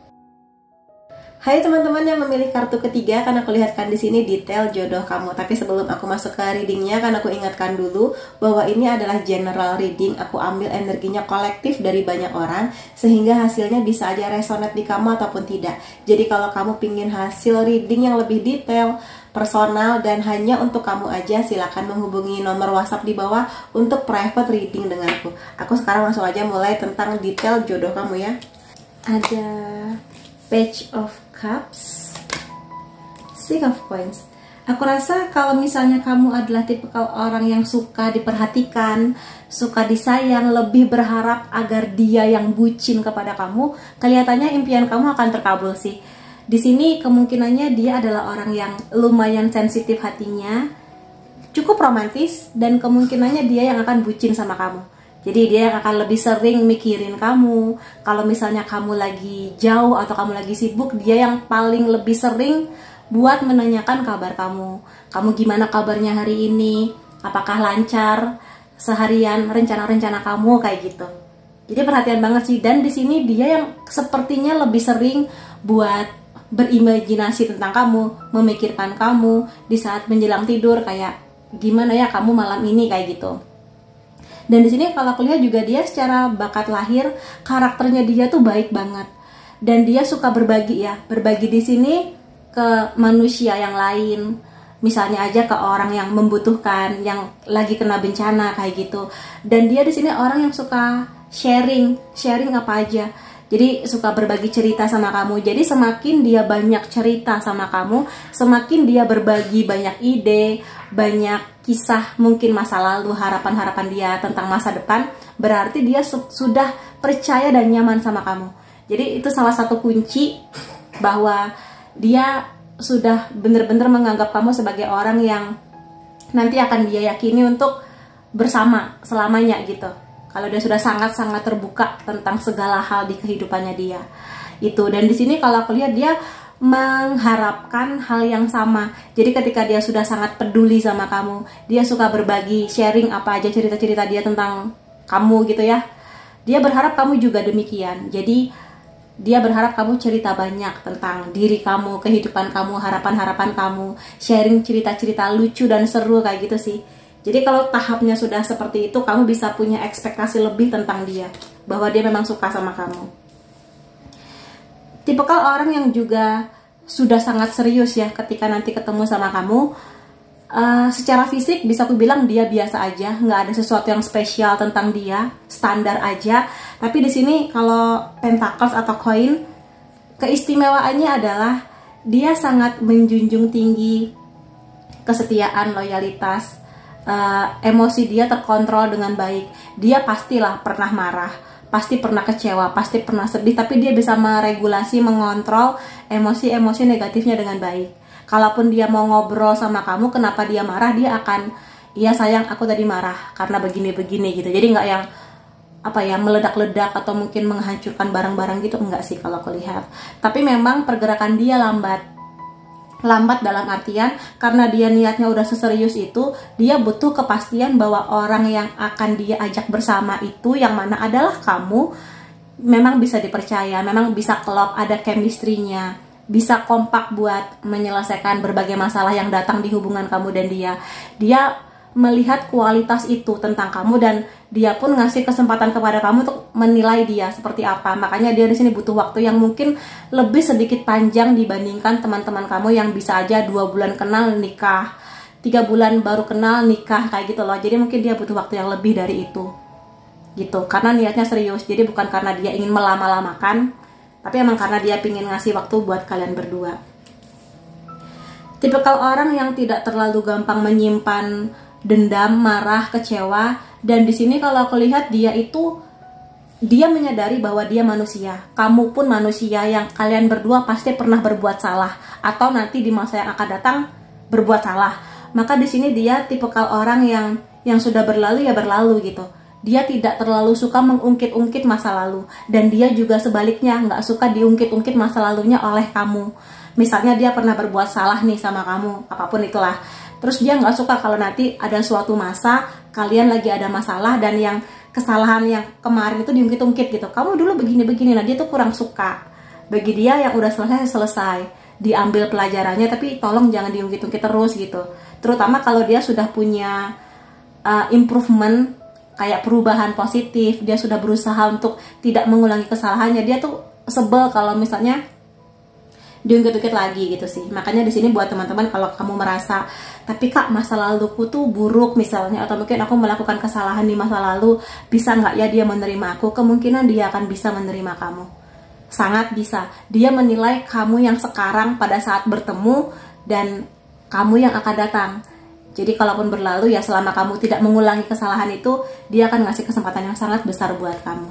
Hai teman-teman yang memilih kartu ketiga, karena aku lihatkan di sini detail jodoh kamu. Tapi sebelum aku masuk ke readingnya, kan aku ingatkan dulu bahwa ini adalah general reading. Aku ambil energinya kolektif dari banyak orang, sehingga hasilnya bisa aja resonate di kamu ataupun tidak. Jadi kalau kamu pingin hasil reading yang lebih detail, personal, dan hanya untuk kamu aja, silakan menghubungi nomor WhatsApp di bawah untuk private reading denganku. Aku sekarang langsung aja mulai tentang detail jodoh kamu ya. Ada Page of Cups, Six of Coins. Aku rasa kalau misalnya kamu adalah tipikal orang yang suka diperhatikan, suka disayang, lebih berharap agar dia yang bucin kepada kamu, kelihatannya impian kamu akan terkabul sih. Di sini kemungkinannya dia adalah orang yang lumayan sensitif hatinya, cukup romantis, dan kemungkinannya dia yang akan bucin sama kamu. Jadi dia akan lebih sering mikirin kamu. Kalau misalnya kamu lagi jauh atau kamu lagi sibuk, dia yang paling lebih sering buat menanyakan kabar kamu. Kamu gimana kabarnya hari ini? Apakah lancar seharian, rencana-rencana kamu, kayak gitu. Jadi perhatian banget sih. Dan di sini dia yang sepertinya lebih sering buat berimajinasi tentang kamu, memikirkan kamu di saat menjelang tidur, kayak gimana ya kamu malam ini, kayak gitu. Dan di sini kalau aku lihat juga dia secara bakat lahir, karakternya dia tuh baik banget. Dan dia suka berbagi ya. Berbagi di sini ke manusia yang lain. Misalnya aja ke orang yang membutuhkan, yang lagi kena bencana kayak gitu. Dan dia di sini orang yang suka sharing apa aja. Jadi suka berbagi cerita sama kamu. Jadi semakin dia banyak cerita sama kamu, semakin dia berbagi banyak ide, banyak kisah mungkin masa lalu, harapan-harapan dia tentang masa depan, berarti dia sudah percaya dan nyaman sama kamu. Jadi itu salah satu kunci bahwa dia sudah benar-benar menganggap kamu sebagai orang yang nanti akan dia yakini untuk bersama selamanya gitu. Kalau dia sudah sangat-sangat terbuka tentang segala hal di kehidupannya dia. Itu. Dan di sini kalau aku lihat dia mengharapkan hal yang sama. Jadi ketika dia sudah sangat peduli sama kamu, dia suka berbagi, sharing apa aja cerita-cerita dia tentang kamu gitu ya. Dia berharap kamu juga demikian. Jadi dia berharap kamu cerita banyak tentang diri kamu, kehidupan kamu, harapan-harapan kamu, sharing cerita-cerita lucu dan seru kayak gitu sih. Jadi kalau tahapnya sudah seperti itu, kamu bisa punya ekspektasi lebih tentang dia, bahwa dia memang suka sama kamu. Tipikal orang yang juga sudah sangat serius ya ketika nanti ketemu sama kamu. Secara fisik bisa aku bilang dia biasa aja, nggak ada sesuatu yang spesial tentang dia, standar aja. Tapi di sini kalau pentacles atau koin, keistimewaannya adalah dia sangat menjunjung tinggi kesetiaan, loyalitas, emosi dia terkontrol dengan baik. Dia pastilah pernah marah, pasti pernah kecewa, pasti pernah sedih, tapi dia bisa meregulasi, mengontrol emosi-emosi negatifnya dengan baik. Kalaupun dia mau ngobrol sama kamu, kenapa dia marah, dia akan, iya sayang aku tadi marah karena begini-begini gitu. Jadi nggak yang meledak-ledak atau mungkin menghancurkan barang-barang gitu, enggak sih kalau aku lihat. Tapi memang pergerakan dia lambat dalam artian karena dia niatnya udah seserius itu, dia butuh kepastian bahwa orang yang akan dia ajak bersama itu, yang mana adalah kamu, memang bisa dipercaya, memang bisa klop, ada chemistry-nya, bisa kompak buat menyelesaikan berbagai masalah yang datang di hubungan kamu dan dia. Dia melihat kualitas itu tentang kamu, dan dia pun ngasih kesempatan kepada kamu untuk menilai dia seperti apa. Makanya dia di sini butuh waktu yang mungkin lebih sedikit panjang dibandingkan teman-teman kamu yang bisa aja 2 bulan kenal nikah, 3 bulan baru kenal nikah kayak gitu loh. Jadi mungkin dia butuh waktu yang lebih dari itu gitu, karena niatnya serius. Jadi bukan karena dia ingin melama-lamakan, tapi emang karena dia ingin ngasih waktu buat kalian berdua. Tipikal orang yang tidak terlalu gampang menyimpan dendam, marah, kecewa. Dan di sini kalau aku lihat dia itu dia menyadari bahwa dia manusia, kamu pun manusia, yang kalian berdua pasti pernah berbuat salah atau nanti di masa yang akan datang berbuat salah. Maka di sini dia tipikal orang yang sudah berlalu ya berlalu gitu. Dia tidak terlalu suka mengungkit-ungkit masa lalu, dan dia juga sebaliknya nggak suka diungkit-ungkit masa lalunya oleh kamu. Misalnya dia pernah berbuat salah nih sama kamu, apapun itulah. Terus dia nggak suka kalau nanti ada suatu masa kalian lagi ada masalah dan yang kesalahan yang kemarin itu diungkit-ungkit gitu. Kamu dulu begini-begini, nah dia tuh kurang suka. Bagi dia yang udah selesai, diambil pelajarannya, tapi tolong jangan diungkit-ungkit terus gitu. Terutama kalau dia sudah punya improvement, kayak perubahan positif, dia sudah berusaha untuk tidak mengulangi kesalahannya. Dia tuh sebel kalau misalnya diungkit-ungkit lagi gitu sih. Makanya di sini buat teman-teman, kalau kamu merasa, tapi kak masa laluku tuh buruk misalnya, atau mungkin aku melakukan kesalahan di masa lalu, bisa nggak ya dia menerima aku? Kemungkinan dia akan bisa menerima kamu, sangat bisa. Dia menilai kamu yang sekarang pada saat bertemu dan kamu yang akan datang. Jadi kalaupun berlalu ya, selama kamu tidak mengulangi kesalahan itu, dia akan ngasih kesempatan yang sangat besar buat kamu.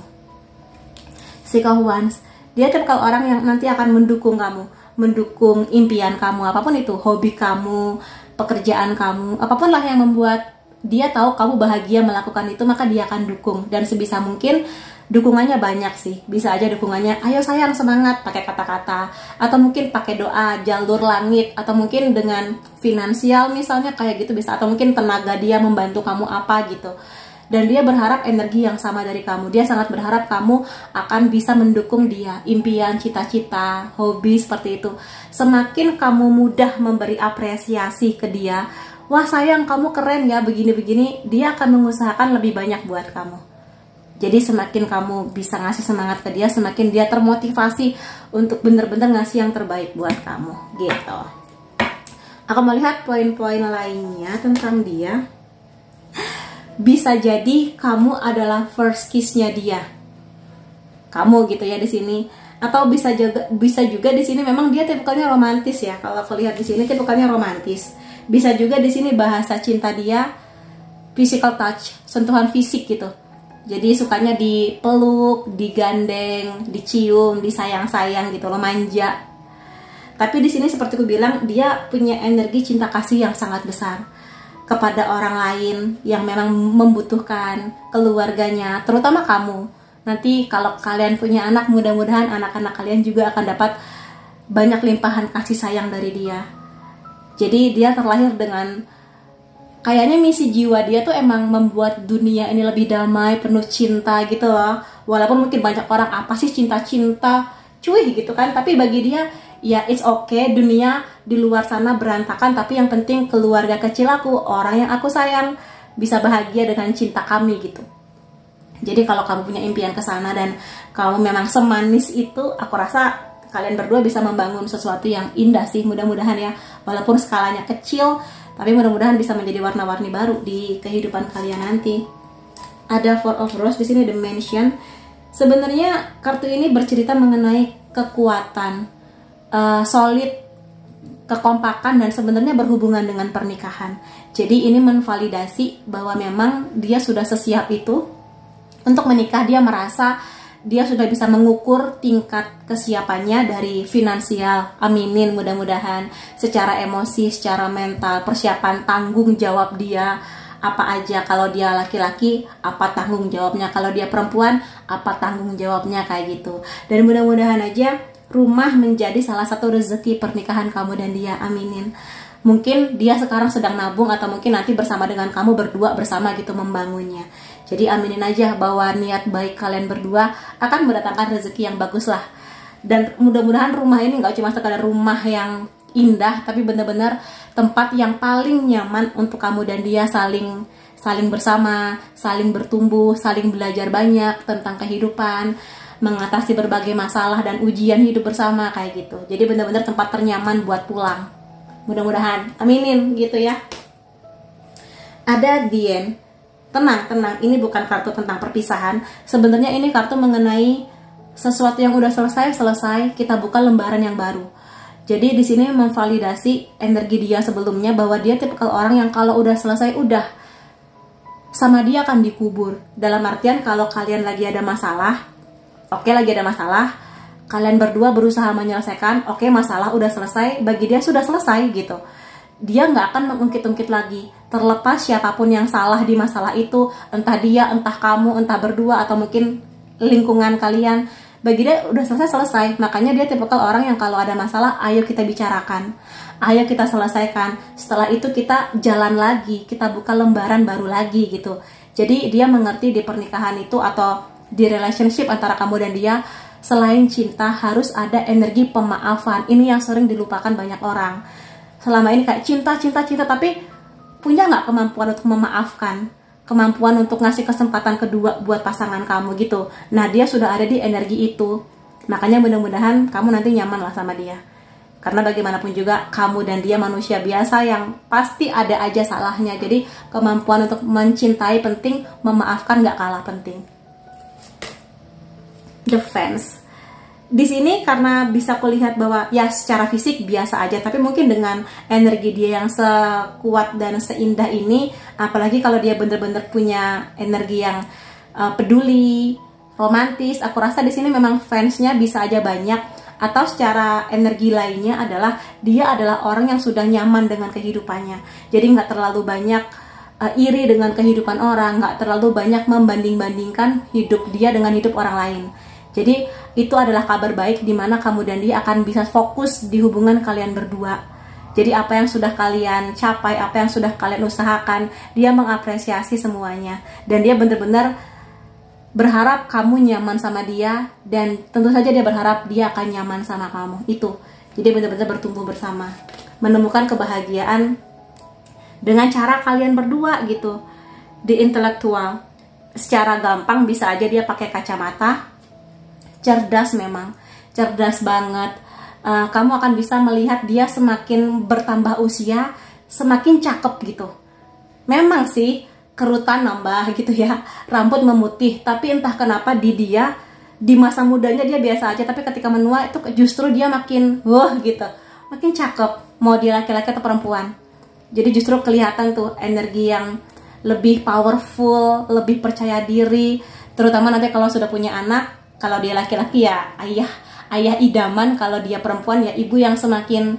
Si Kahuans, dia tipikal orang yang nanti akan mendukung kamu, mendukung impian kamu, apapun itu, hobi kamu, pekerjaan kamu, apapun lah yang membuat dia tahu kamu bahagia melakukan itu, maka dia akan dukung. Dan sebisa mungkin dukungannya banyak sih. Bisa aja dukungannya, ayo sayang semangat, pakai kata-kata, atau mungkin pakai doa, jalur langit, atau mungkin dengan finansial misalnya kayak gitu bisa, atau mungkin tenaga dia membantu kamu apa gitu. Dan dia berharap energi yang sama dari kamu. Dia sangat berharap kamu akan bisa mendukung dia, impian, cita-cita, hobi seperti itu. Semakin kamu mudah memberi apresiasi ke dia, wah sayang kamu keren ya begini-begini, dia akan mengusahakan lebih banyak buat kamu. Jadi semakin kamu bisa ngasih semangat ke dia, semakin dia termotivasi untuk bener-bener ngasih yang terbaik buat kamu gitu. Aku melihat poin-poin lainnya tentang dia. Bisa jadi kamu adalah first kiss-nya dia, kamu gitu ya di sini. Atau bisa juga di sini memang dia tipikalnya romantis ya. Kalau aku lihat di sini tipikalnya romantis. Bisa juga di sini bahasa cinta dia physical touch, sentuhan fisik gitu. Jadi sukanya dipeluk, digandeng, dicium, disayang-sayang gitu loh, manja. Tapi di sini seperti aku bilang, dia punya energi cinta kasih yang sangat besar kepada orang lain yang memang membutuhkan, keluarganya, terutama kamu. Nanti kalau kalian punya anak, mudah-mudahan anak-anak kalian juga akan dapat banyak limpahan kasih sayang dari dia. Jadi dia terlahir dengan, kayaknya misi jiwa dia tuh emang membuat dunia ini lebih damai, penuh cinta gitu loh. Walaupun mungkin banyak orang, apa sih cinta-cinta, cuy gitu kan. Tapi bagi dia, ya it's okay, dunia di luar sana berantakan, tapi yang penting keluarga kecil aku, orang yang aku sayang, bisa bahagia dengan cinta kami gitu. Jadi kalau kamu punya impian ke sana dan kamu memang semanis itu, aku rasa kalian berdua bisa membangun sesuatu yang indah sih, mudah-mudahan ya. Walaupun skalanya kecil, tapi mudah-mudahan bisa menjadi warna-warni baru di kehidupan kalian nanti. Ada Four of Rose di sini, The Mansion. Sebenarnya kartu ini bercerita mengenai kekuatan, solid, kekompakan, dan sebenarnya berhubungan dengan pernikahan. Jadi ini menvalidasi bahwa memang dia sudah sesiap itu untuk menikah. Dia merasa dia sudah bisa mengukur tingkat kesiapannya dari finansial, aminin mudah-mudahan, secara emosi, secara mental, persiapan tanggung jawab dia apa aja. Kalau dia laki-laki, apa tanggung jawabnya, kalau dia perempuan, apa tanggung jawabnya, kayak gitu. Dan mudah-mudahan aja rumah menjadi salah satu rezeki pernikahan kamu dan dia, aminin. Mungkin dia sekarang sedang nabung, atau mungkin nanti bersama dengan kamu berdua bersama gitu membangunnya. Jadi aminin aja bahwa niat baik kalian berdua akan mendatangkan rezeki yang bagus lah. Dan mudah-mudahan rumah ini gak cuma sekadar rumah yang indah, tapi benar-benar tempat yang paling nyaman untuk kamu dan dia saling bersama, saling bertumbuh, saling belajar banyak tentang kehidupan, mengatasi berbagai masalah dan ujian hidup bersama kayak gitu. Jadi benar-benar tempat ternyaman buat pulang. Mudah-mudahan, aminin gitu ya. Ada Dien. Tenang, ini bukan kartu tentang perpisahan. Sebenarnya ini kartu mengenai sesuatu yang udah selesai, kita buka lembaran yang baru. Jadi di sini memvalidasi energi dia sebelumnya, bahwa dia tipikal orang yang kalau udah selesai, udah sama dia akan dikubur. Dalam artian kalau kalian lagi ada masalah, oke, lagi ada masalah, kalian berdua berusaha menyelesaikan, oke, masalah udah selesai, bagi dia sudah selesai gitu. Dia nggak akan mengungkit-ungkit lagi. Terlepas siapapun yang salah di masalah itu, entah dia, entah kamu, entah berdua, atau mungkin lingkungan kalian, bagi dia udah selesai. Makanya dia tipikal orang yang kalau ada masalah, ayo kita bicarakan, ayo kita selesaikan. Setelah itu kita jalan lagi, kita buka lembaran baru lagi gitu. Jadi dia mengerti di pernikahan itu atau di relationship antara kamu dan dia, selain cinta harus ada energi pemaafan. Ini yang sering dilupakan banyak orang. Selama ini kayak cinta, tapi punya nggak kemampuan untuk memaafkan, kemampuan untuk ngasih kesempatan kedua buat pasangan kamu gitu. Nah, dia sudah ada di energi itu. Makanya mudah-mudahan kamu nanti nyaman lah sama dia. Karena bagaimanapun juga kamu dan dia manusia biasa yang pasti ada aja salahnya. Jadi kemampuan untuk mencintai penting, memaafkan nggak kalah penting. The Fence. Di sini karena bisa kulihat bahwa ya secara fisik biasa aja, tapi mungkin dengan energi dia yang sekuat dan seindah ini, apalagi kalau dia bener-bener punya energi yang peduli, romantis, aku rasa di sini memang fansnya bisa aja banyak. Atau secara energi lainnya adalah dia adalah orang yang sudah nyaman dengan kehidupannya, jadi nggak terlalu banyak iri dengan kehidupan orang, nggak terlalu banyak membanding-bandingkan hidup dia dengan hidup orang lain. Jadi itu adalah kabar baik di mana kamu dan dia akan bisa fokus di hubungan kalian berdua. Jadi apa yang sudah kalian capai, apa yang sudah kalian usahakan, dia mengapresiasi semuanya. Dan dia benar-benar berharap kamu nyaman sama dia, dan tentu saja dia berharap dia akan nyaman sama kamu. Itu. Jadi benar-benar bertumbuh bersama, menemukan kebahagiaan dengan cara kalian berdua gitu. Di intelektual, secara gampang bisa aja dia pakai kacamata. Cerdas, memang cerdas banget. Kamu akan bisa melihat dia semakin bertambah usia, semakin cakep gitu. Memang sih kerutan nambah gitu ya, rambut memutih, tapi entah kenapa di dia, di masa mudanya dia biasa aja, tapi ketika menua itu justru dia makin wah gitu, makin cakep, mau dia laki-laki atau perempuan. Jadi justru kelihatan tuh energi yang lebih powerful, lebih percaya diri, terutama nanti kalau sudah punya anak. Kalau dia laki-laki ya ayah idaman, kalau dia perempuan ya ibu yang semakin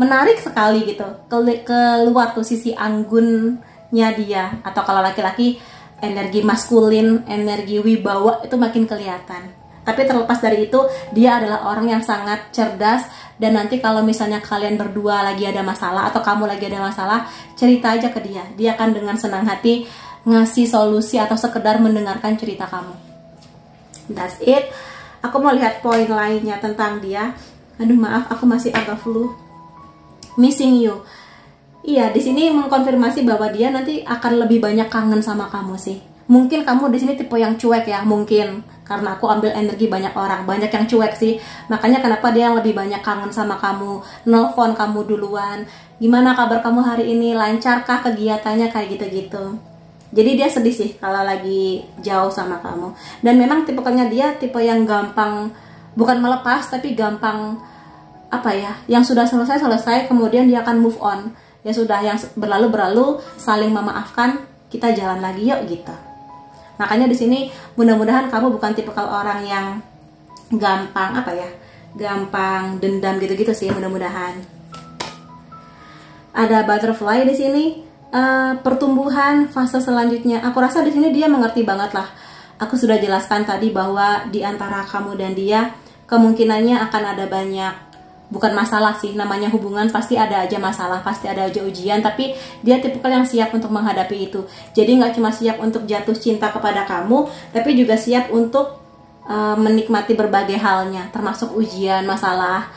menarik sekali gitu. Keluar tuh sisi anggunnya dia. Atau kalau laki-laki energi maskulin, energi wibawa itu makin kelihatan. Tapi terlepas dari itu, dia adalah orang yang sangat cerdas. Dan nanti kalau misalnya kalian berdua lagi ada masalah atau kamu lagi ada masalah, cerita aja ke dia. Dia akan dengan senang hati ngasih solusi atau sekedar mendengarkan cerita kamu. That's it. Aku mau lihat poin lainnya tentang dia. Aduh maaf, aku masih agak flu. Missing you. Iya, di sini mengkonfirmasi bahwa dia nanti akan lebih banyak kangen sama kamu sih. Mungkin kamu di sini tipe yang cuek ya, mungkin karena aku ambil energi banyak orang, banyak yang cuek sih. Makanya kenapa dia lebih banyak kangen sama kamu, nelfon kamu duluan. Gimana kabar kamu hari ini? Lancarkah kegiatannya, kayak gitu-gitu. Jadi dia sedih sih kalau lagi jauh sama kamu. Dan memang tipenya dia tipe yang gampang, bukan melepas, tapi gampang apa ya, yang sudah selesai kemudian dia akan move on. Ya sudah, yang berlalu saling memaafkan, kita jalan lagi yuk gitu. Makanya di sini mudah-mudahan kamu bukan tipikal orang yang gampang apa ya, gampang dendam gitu-gitu sih, mudah-mudahan. Ada butterfly di sini. Pertumbuhan fase selanjutnya, aku rasa di sini dia mengerti banget lah. Aku sudah jelaskan tadi bahwa di antara kamu dan dia kemungkinannya akan ada banyak, bukan masalah sih, namanya hubungan pasti ada aja masalah, pasti ada aja ujian, tapi dia tipikal yang siap untuk menghadapi itu. Jadi nggak cuma siap untuk jatuh cinta kepada kamu, tapi juga siap untuk menikmati berbagai halnya, termasuk ujian, masalah,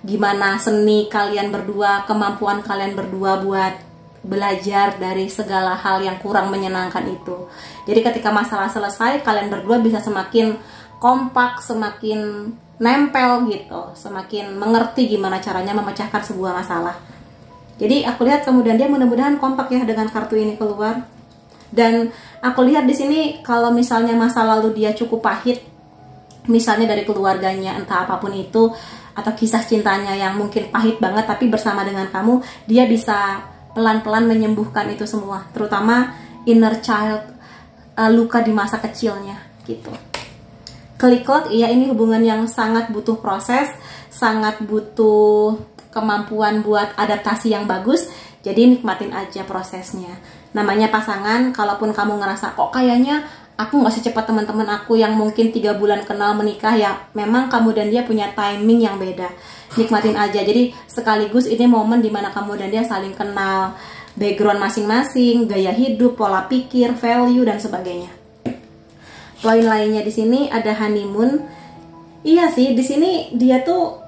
gimana seni kalian berdua, kemampuan kalian berdua buat belajar dari segala hal yang kurang menyenangkan itu. Jadi ketika masalah selesai, kalian berdua bisa semakin kompak, semakin nempel gitu, semakin mengerti gimana caranya memecahkan sebuah masalah. Jadi aku lihat kemudian dia mudah-mudahan kompak ya dengan kartu ini keluar. Dan aku lihat di sini kalau misalnya masa lalu dia cukup pahit, misalnya dari keluarganya, entah apapun itu, atau kisah cintanya yang mungkin pahit banget, tapi bersama dengan kamu dia bisa pelan-pelan menyembuhkan itu semua, terutama inner child, luka di masa kecilnya gitu. Klik lock, iya ini hubungan yang sangat butuh proses, sangat butuh kemampuan buat adaptasi yang bagus. Jadi nikmatin aja prosesnya. Namanya pasangan, kalaupun kamu ngerasa kok kayaknya aku nggak secepat teman-teman aku yang mungkin 3 bulan kenal menikah, ya memang kamu dan dia punya timing yang beda. Nikmatin aja. Jadi sekaligus ini momen dimana kamu dan dia saling kenal background masing-masing, gaya hidup, pola pikir, value dan sebagainya. Poin lainnya di sini ada honeymoon. Iya sih, di sini dia tuh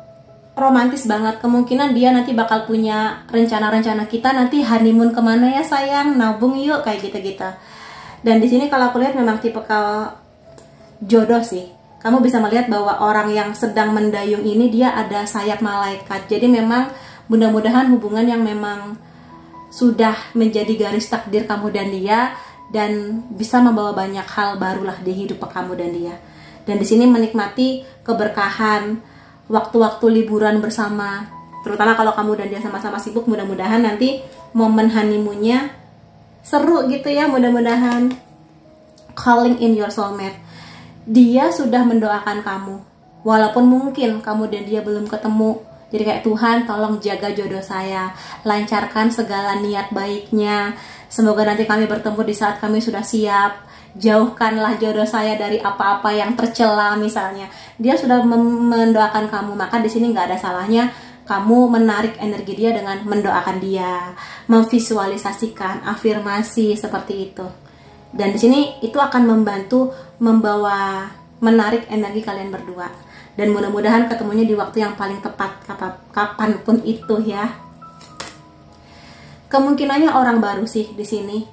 romantis banget. Kemungkinan dia nanti bakal punya rencana-rencana kita nanti honeymoon kemana ya sayang, nabung yuk, kayak gitu-gitu. Dan di sini kalau aku lihat memang tipikal jodoh sih. Kamu bisa melihat bahwa orang yang sedang mendayung ini dia ada sayap malaikat. Jadi memang mudah-mudahan hubungan yang memang sudah menjadi garis takdir kamu dan dia, dan bisa membawa banyak hal barulah di hidup kamu dan dia. Dan di sini menikmati keberkahan waktu-waktu liburan bersama, terutama kalau kamu dan dia sama-sama sibuk. Mudah-mudahan nanti momen honeymoonnya seru gitu ya. Mudah-mudahan calling in your soulmate. Dia sudah mendoakan kamu, walaupun mungkin kamu dan dia belum ketemu. Jadi kayak, Tuhan tolong jaga jodoh saya, lancarkan segala niat baiknya, semoga nanti kami bertemu di saat kami sudah siap. Jauhkanlah jodoh saya dari apa-apa yang tercela misalnya. Dia sudah mendoakan kamu, maka di sini nggak ada salahnya kamu menarik energi dia dengan mendoakan dia, memvisualisasikan, afirmasi seperti itu. Dan di sini itu akan membantu menarik energi kalian berdua. Dan mudah-mudahan ketemunya di waktu yang paling tepat, kapanpun itu ya. Kemungkinannya orang baru sih di sini.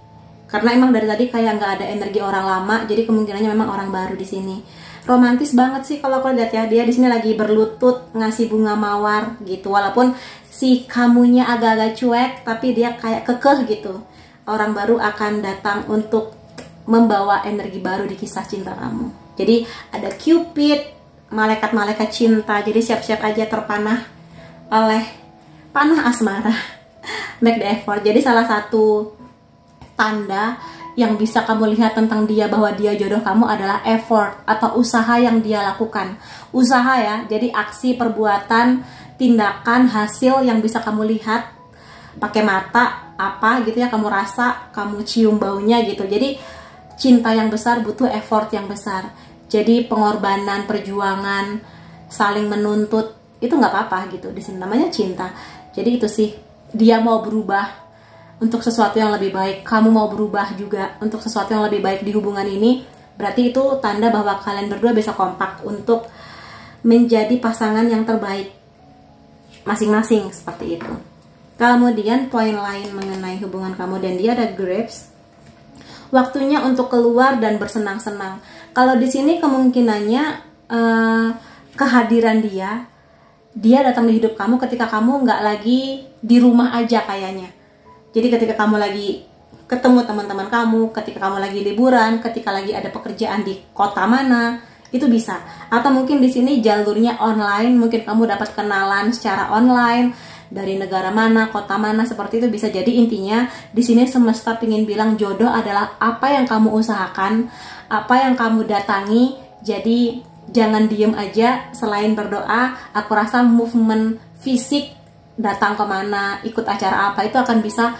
Karena emang dari tadi kayak nggak ada energi orang lama, jadi kemungkinannya memang orang baru di sini. Romantis banget sih kalau aku lihat ya. Dia di sini lagi berlutut ngasih bunga mawar gitu. Walaupun si kamunya agak-agak cuek, tapi dia kayak kekeh gitu. Orang baru akan datang untuk membawa energi baru di kisah cinta kamu. Jadi ada Cupid, malaikat-malaikat cinta. Jadi siap-siap aja terpanah oleh panah asmara. Make the effort. Jadi salah satu tanda yang bisa kamu lihat tentang dia bahwa dia jodoh kamu adalah effort atau usaha yang dia lakukan. Usaha ya, jadi aksi, perbuatan, tindakan, hasil yang bisa kamu lihat pakai mata, apa gitu ya, kamu rasa, kamu cium baunya gitu. Jadi cinta yang besar butuh effort yang besar. Jadi pengorbanan, perjuangan, saling menuntut, itu nggak apa-apa gitu. Di sini namanya cinta. Jadi itu sih, dia mau berubah untuk sesuatu yang lebih baik, kamu mau berubah juga untuk sesuatu yang lebih baik di hubungan ini. Berarti itu tanda bahwa kalian berdua bisa kompak untuk menjadi pasangan yang terbaik masing-masing, seperti itu. Kemudian poin lain mengenai hubungan kamu dan dia ada grapes. Waktunya untuk keluar dan bersenang-senang. Kalau di sini kemungkinannya kehadiran dia datang di hidup kamu ketika kamu nggak lagi di rumah aja kayaknya. Jadi ketika kamu lagi ketemu teman-teman kamu, ketika kamu lagi liburan, ketika lagi ada pekerjaan di kota mana, itu bisa. Atau mungkin di sini jalurnya online, mungkin kamu dapat kenalan secara online dari negara mana, kota mana, seperti itu bisa. Jadi intinya di sini semesta ingin bilang jodoh adalah apa yang kamu usahakan, apa yang kamu datangi. Jadi jangan diem aja. Selain berdoa, aku rasa movement fisik, datang kemana, ikut acara apa, itu akan bisa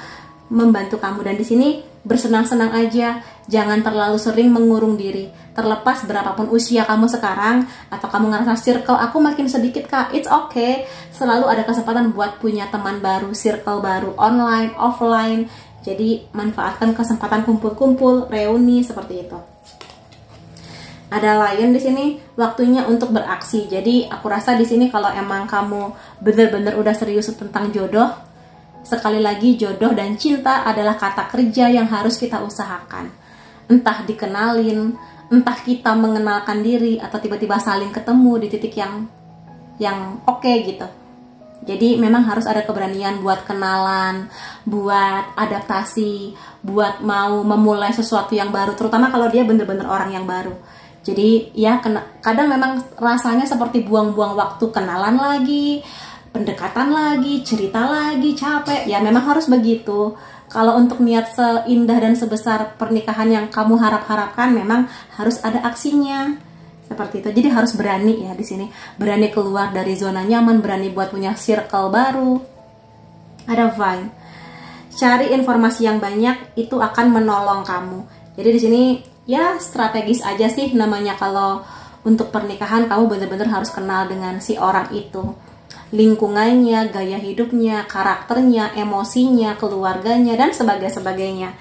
membantu kamu. Dan di sini bersenang-senang aja, jangan terlalu sering mengurung diri. Terlepas berapapun usia kamu sekarang, atau kamu ngerasa circle aku makin sedikit kak, it's okay. Selalu ada kesempatan buat punya teman baru, circle baru, online, offline. Jadi manfaatkan kesempatan kumpul-kumpul, reuni seperti itu. Ada lain di sini, waktunya untuk beraksi. Jadi aku rasa di sini kalau emang kamu bener-bener udah serius tentang jodoh, sekali lagi jodoh dan cinta adalah kata kerja yang harus kita usahakan. Entah dikenalin, entah kita mengenalkan diri, atau tiba-tiba saling ketemu di titik yang oke gitu. Jadi memang harus ada keberanian buat kenalan, buat adaptasi, buat mau memulai sesuatu yang baru, terutama kalau dia bener-bener orang yang baru. Jadi ya kadang memang rasanya seperti buang-buang waktu, kenalan lagi, pendekatan lagi, cerita lagi, capek. Ya memang harus begitu. Kalau untuk niat seindah dan sebesar pernikahan yang kamu harap-harapkan, memang harus ada aksinya. Seperti itu. Jadi harus berani ya di sini. Berani keluar dari zona nyaman, berani buat punya circle baru. Ada Vine. Cari informasi yang banyak, itu akan menolong kamu. Jadi di sini ya strategis aja sih namanya. Kalau untuk pernikahan kamu benar-benar harus kenal dengan si orang itu. Lingkungannya, gaya hidupnya, karakternya, emosinya, keluarganya, dan sebagainya.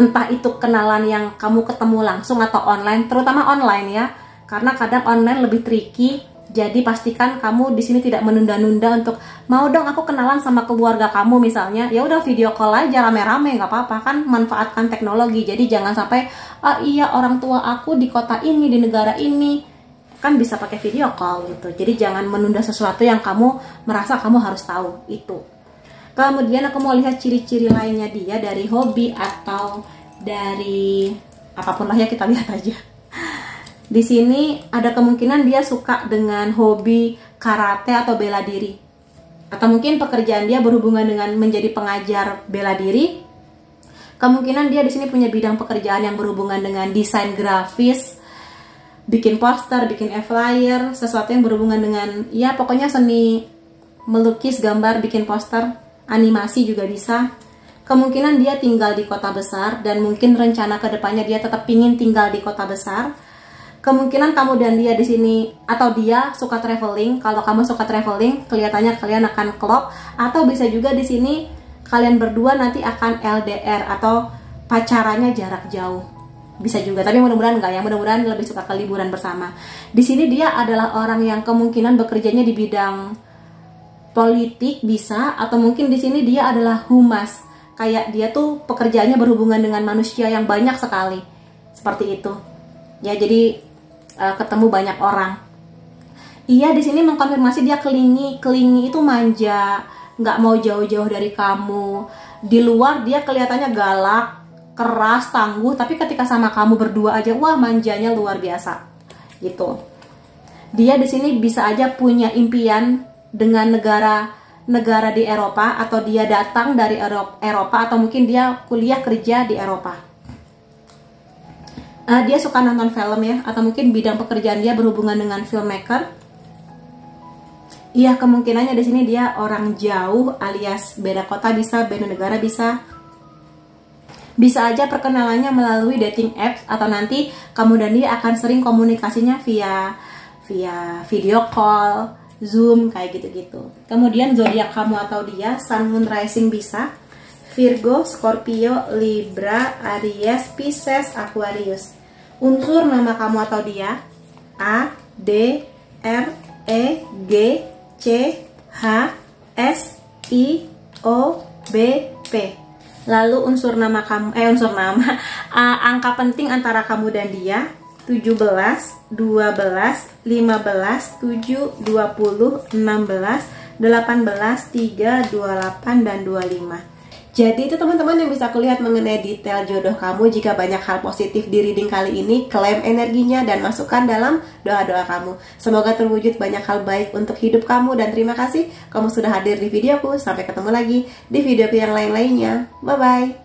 Entah itu kenalan yang kamu ketemu langsung atau online, terutama online ya, karena kadang online lebih tricky. Jadi pastikan kamu di sini tidak menunda-nunda untuk mau dong aku kenalan sama keluarga kamu misalnya. Ya udah video call aja rame-rame, nggak apa-apa kan, manfaatkan teknologi. Jadi jangan sampai iya orang tua aku di kota ini, di negara ini, kan bisa pakai video call gitu. Jadi jangan menunda sesuatu yang kamu merasa kamu harus tahu itu. Kemudian aku mau lihat ciri-ciri lainnya dia dari hobi atau dari apapun lah ya, kita lihat aja. Di sini ada kemungkinan dia suka dengan hobi karate atau bela diri. Atau mungkin pekerjaan dia berhubungan dengan menjadi pengajar bela diri. Kemungkinan dia di sini punya bidang pekerjaan yang berhubungan dengan desain grafis, bikin poster, bikin flyer, sesuatu yang berhubungan dengan ya pokoknya seni melukis, gambar, bikin poster, animasi juga bisa. Kemungkinan dia tinggal di kota besar dan mungkin rencana kedepannya dia tetap pingin tinggal di kota besar. Kemungkinan kamu dan dia di sini atau dia suka traveling. Kalau kamu suka traveling, kelihatannya kalian akan klop. Atau bisa juga di sini kalian berdua nanti akan LDR atau pacarannya jarak jauh. Bisa juga, tapi mudah-mudahan enggak ya. Mudah-mudahan lebih suka ke liburan bersama. Di sini dia adalah orang yang kemungkinan bekerjanya di bidang politik bisa, atau mungkin di sini dia adalah humas. Kayak dia tuh pekerjaannya berhubungan dengan manusia yang banyak sekali. Seperti itu. Ya, jadi ketemu banyak orang. Iya, di sini mengkonfirmasi dia kelingi. Kelingi itu manja, nggak mau jauh-jauh dari kamu. Di luar dia kelihatannya galak, keras, tangguh, tapi ketika sama kamu berdua aja, wah manjanya luar biasa. Gitu. Dia di sini bisa aja punya impian dengan negara di Eropa, atau dia datang dari Eropa, atau mungkin dia kuliah kerja di Eropa. Dia suka nonton film ya, atau mungkin bidang pekerjaan dia berhubungan dengan filmmaker. Iya, kemungkinannya di sini dia orang jauh alias beda kota bisa, beda negara bisa. Bisa aja perkenalannya melalui dating apps, atau nanti kamu dan dia akan sering komunikasinya via video call, Zoom, kayak gitu-gitu. Kemudian zodiak kamu atau dia, Sun, Moon, Rising bisa, Virgo, Scorpio, Libra, Aries, Pisces, Aquarius. Unsur nama kamu atau dia, A, D, R, E, G, C, H, S, I, O, B, P. Lalu unsur nama kamu, angka penting antara kamu dan dia, 17, 12, 15, 7, 20, 16, 18, 3, 28, dan 25. Jadi itu teman-teman yang bisa kulihat mengenai detail jodoh kamu. Jika banyak hal positif di reading kali ini, klaim energinya dan masukkan dalam doa-doa kamu. Semoga terwujud banyak hal baik untuk hidup kamu, dan terima kasih kamu sudah hadir di videoku. Sampai ketemu lagi di video yang lain-lainnya. Bye-bye.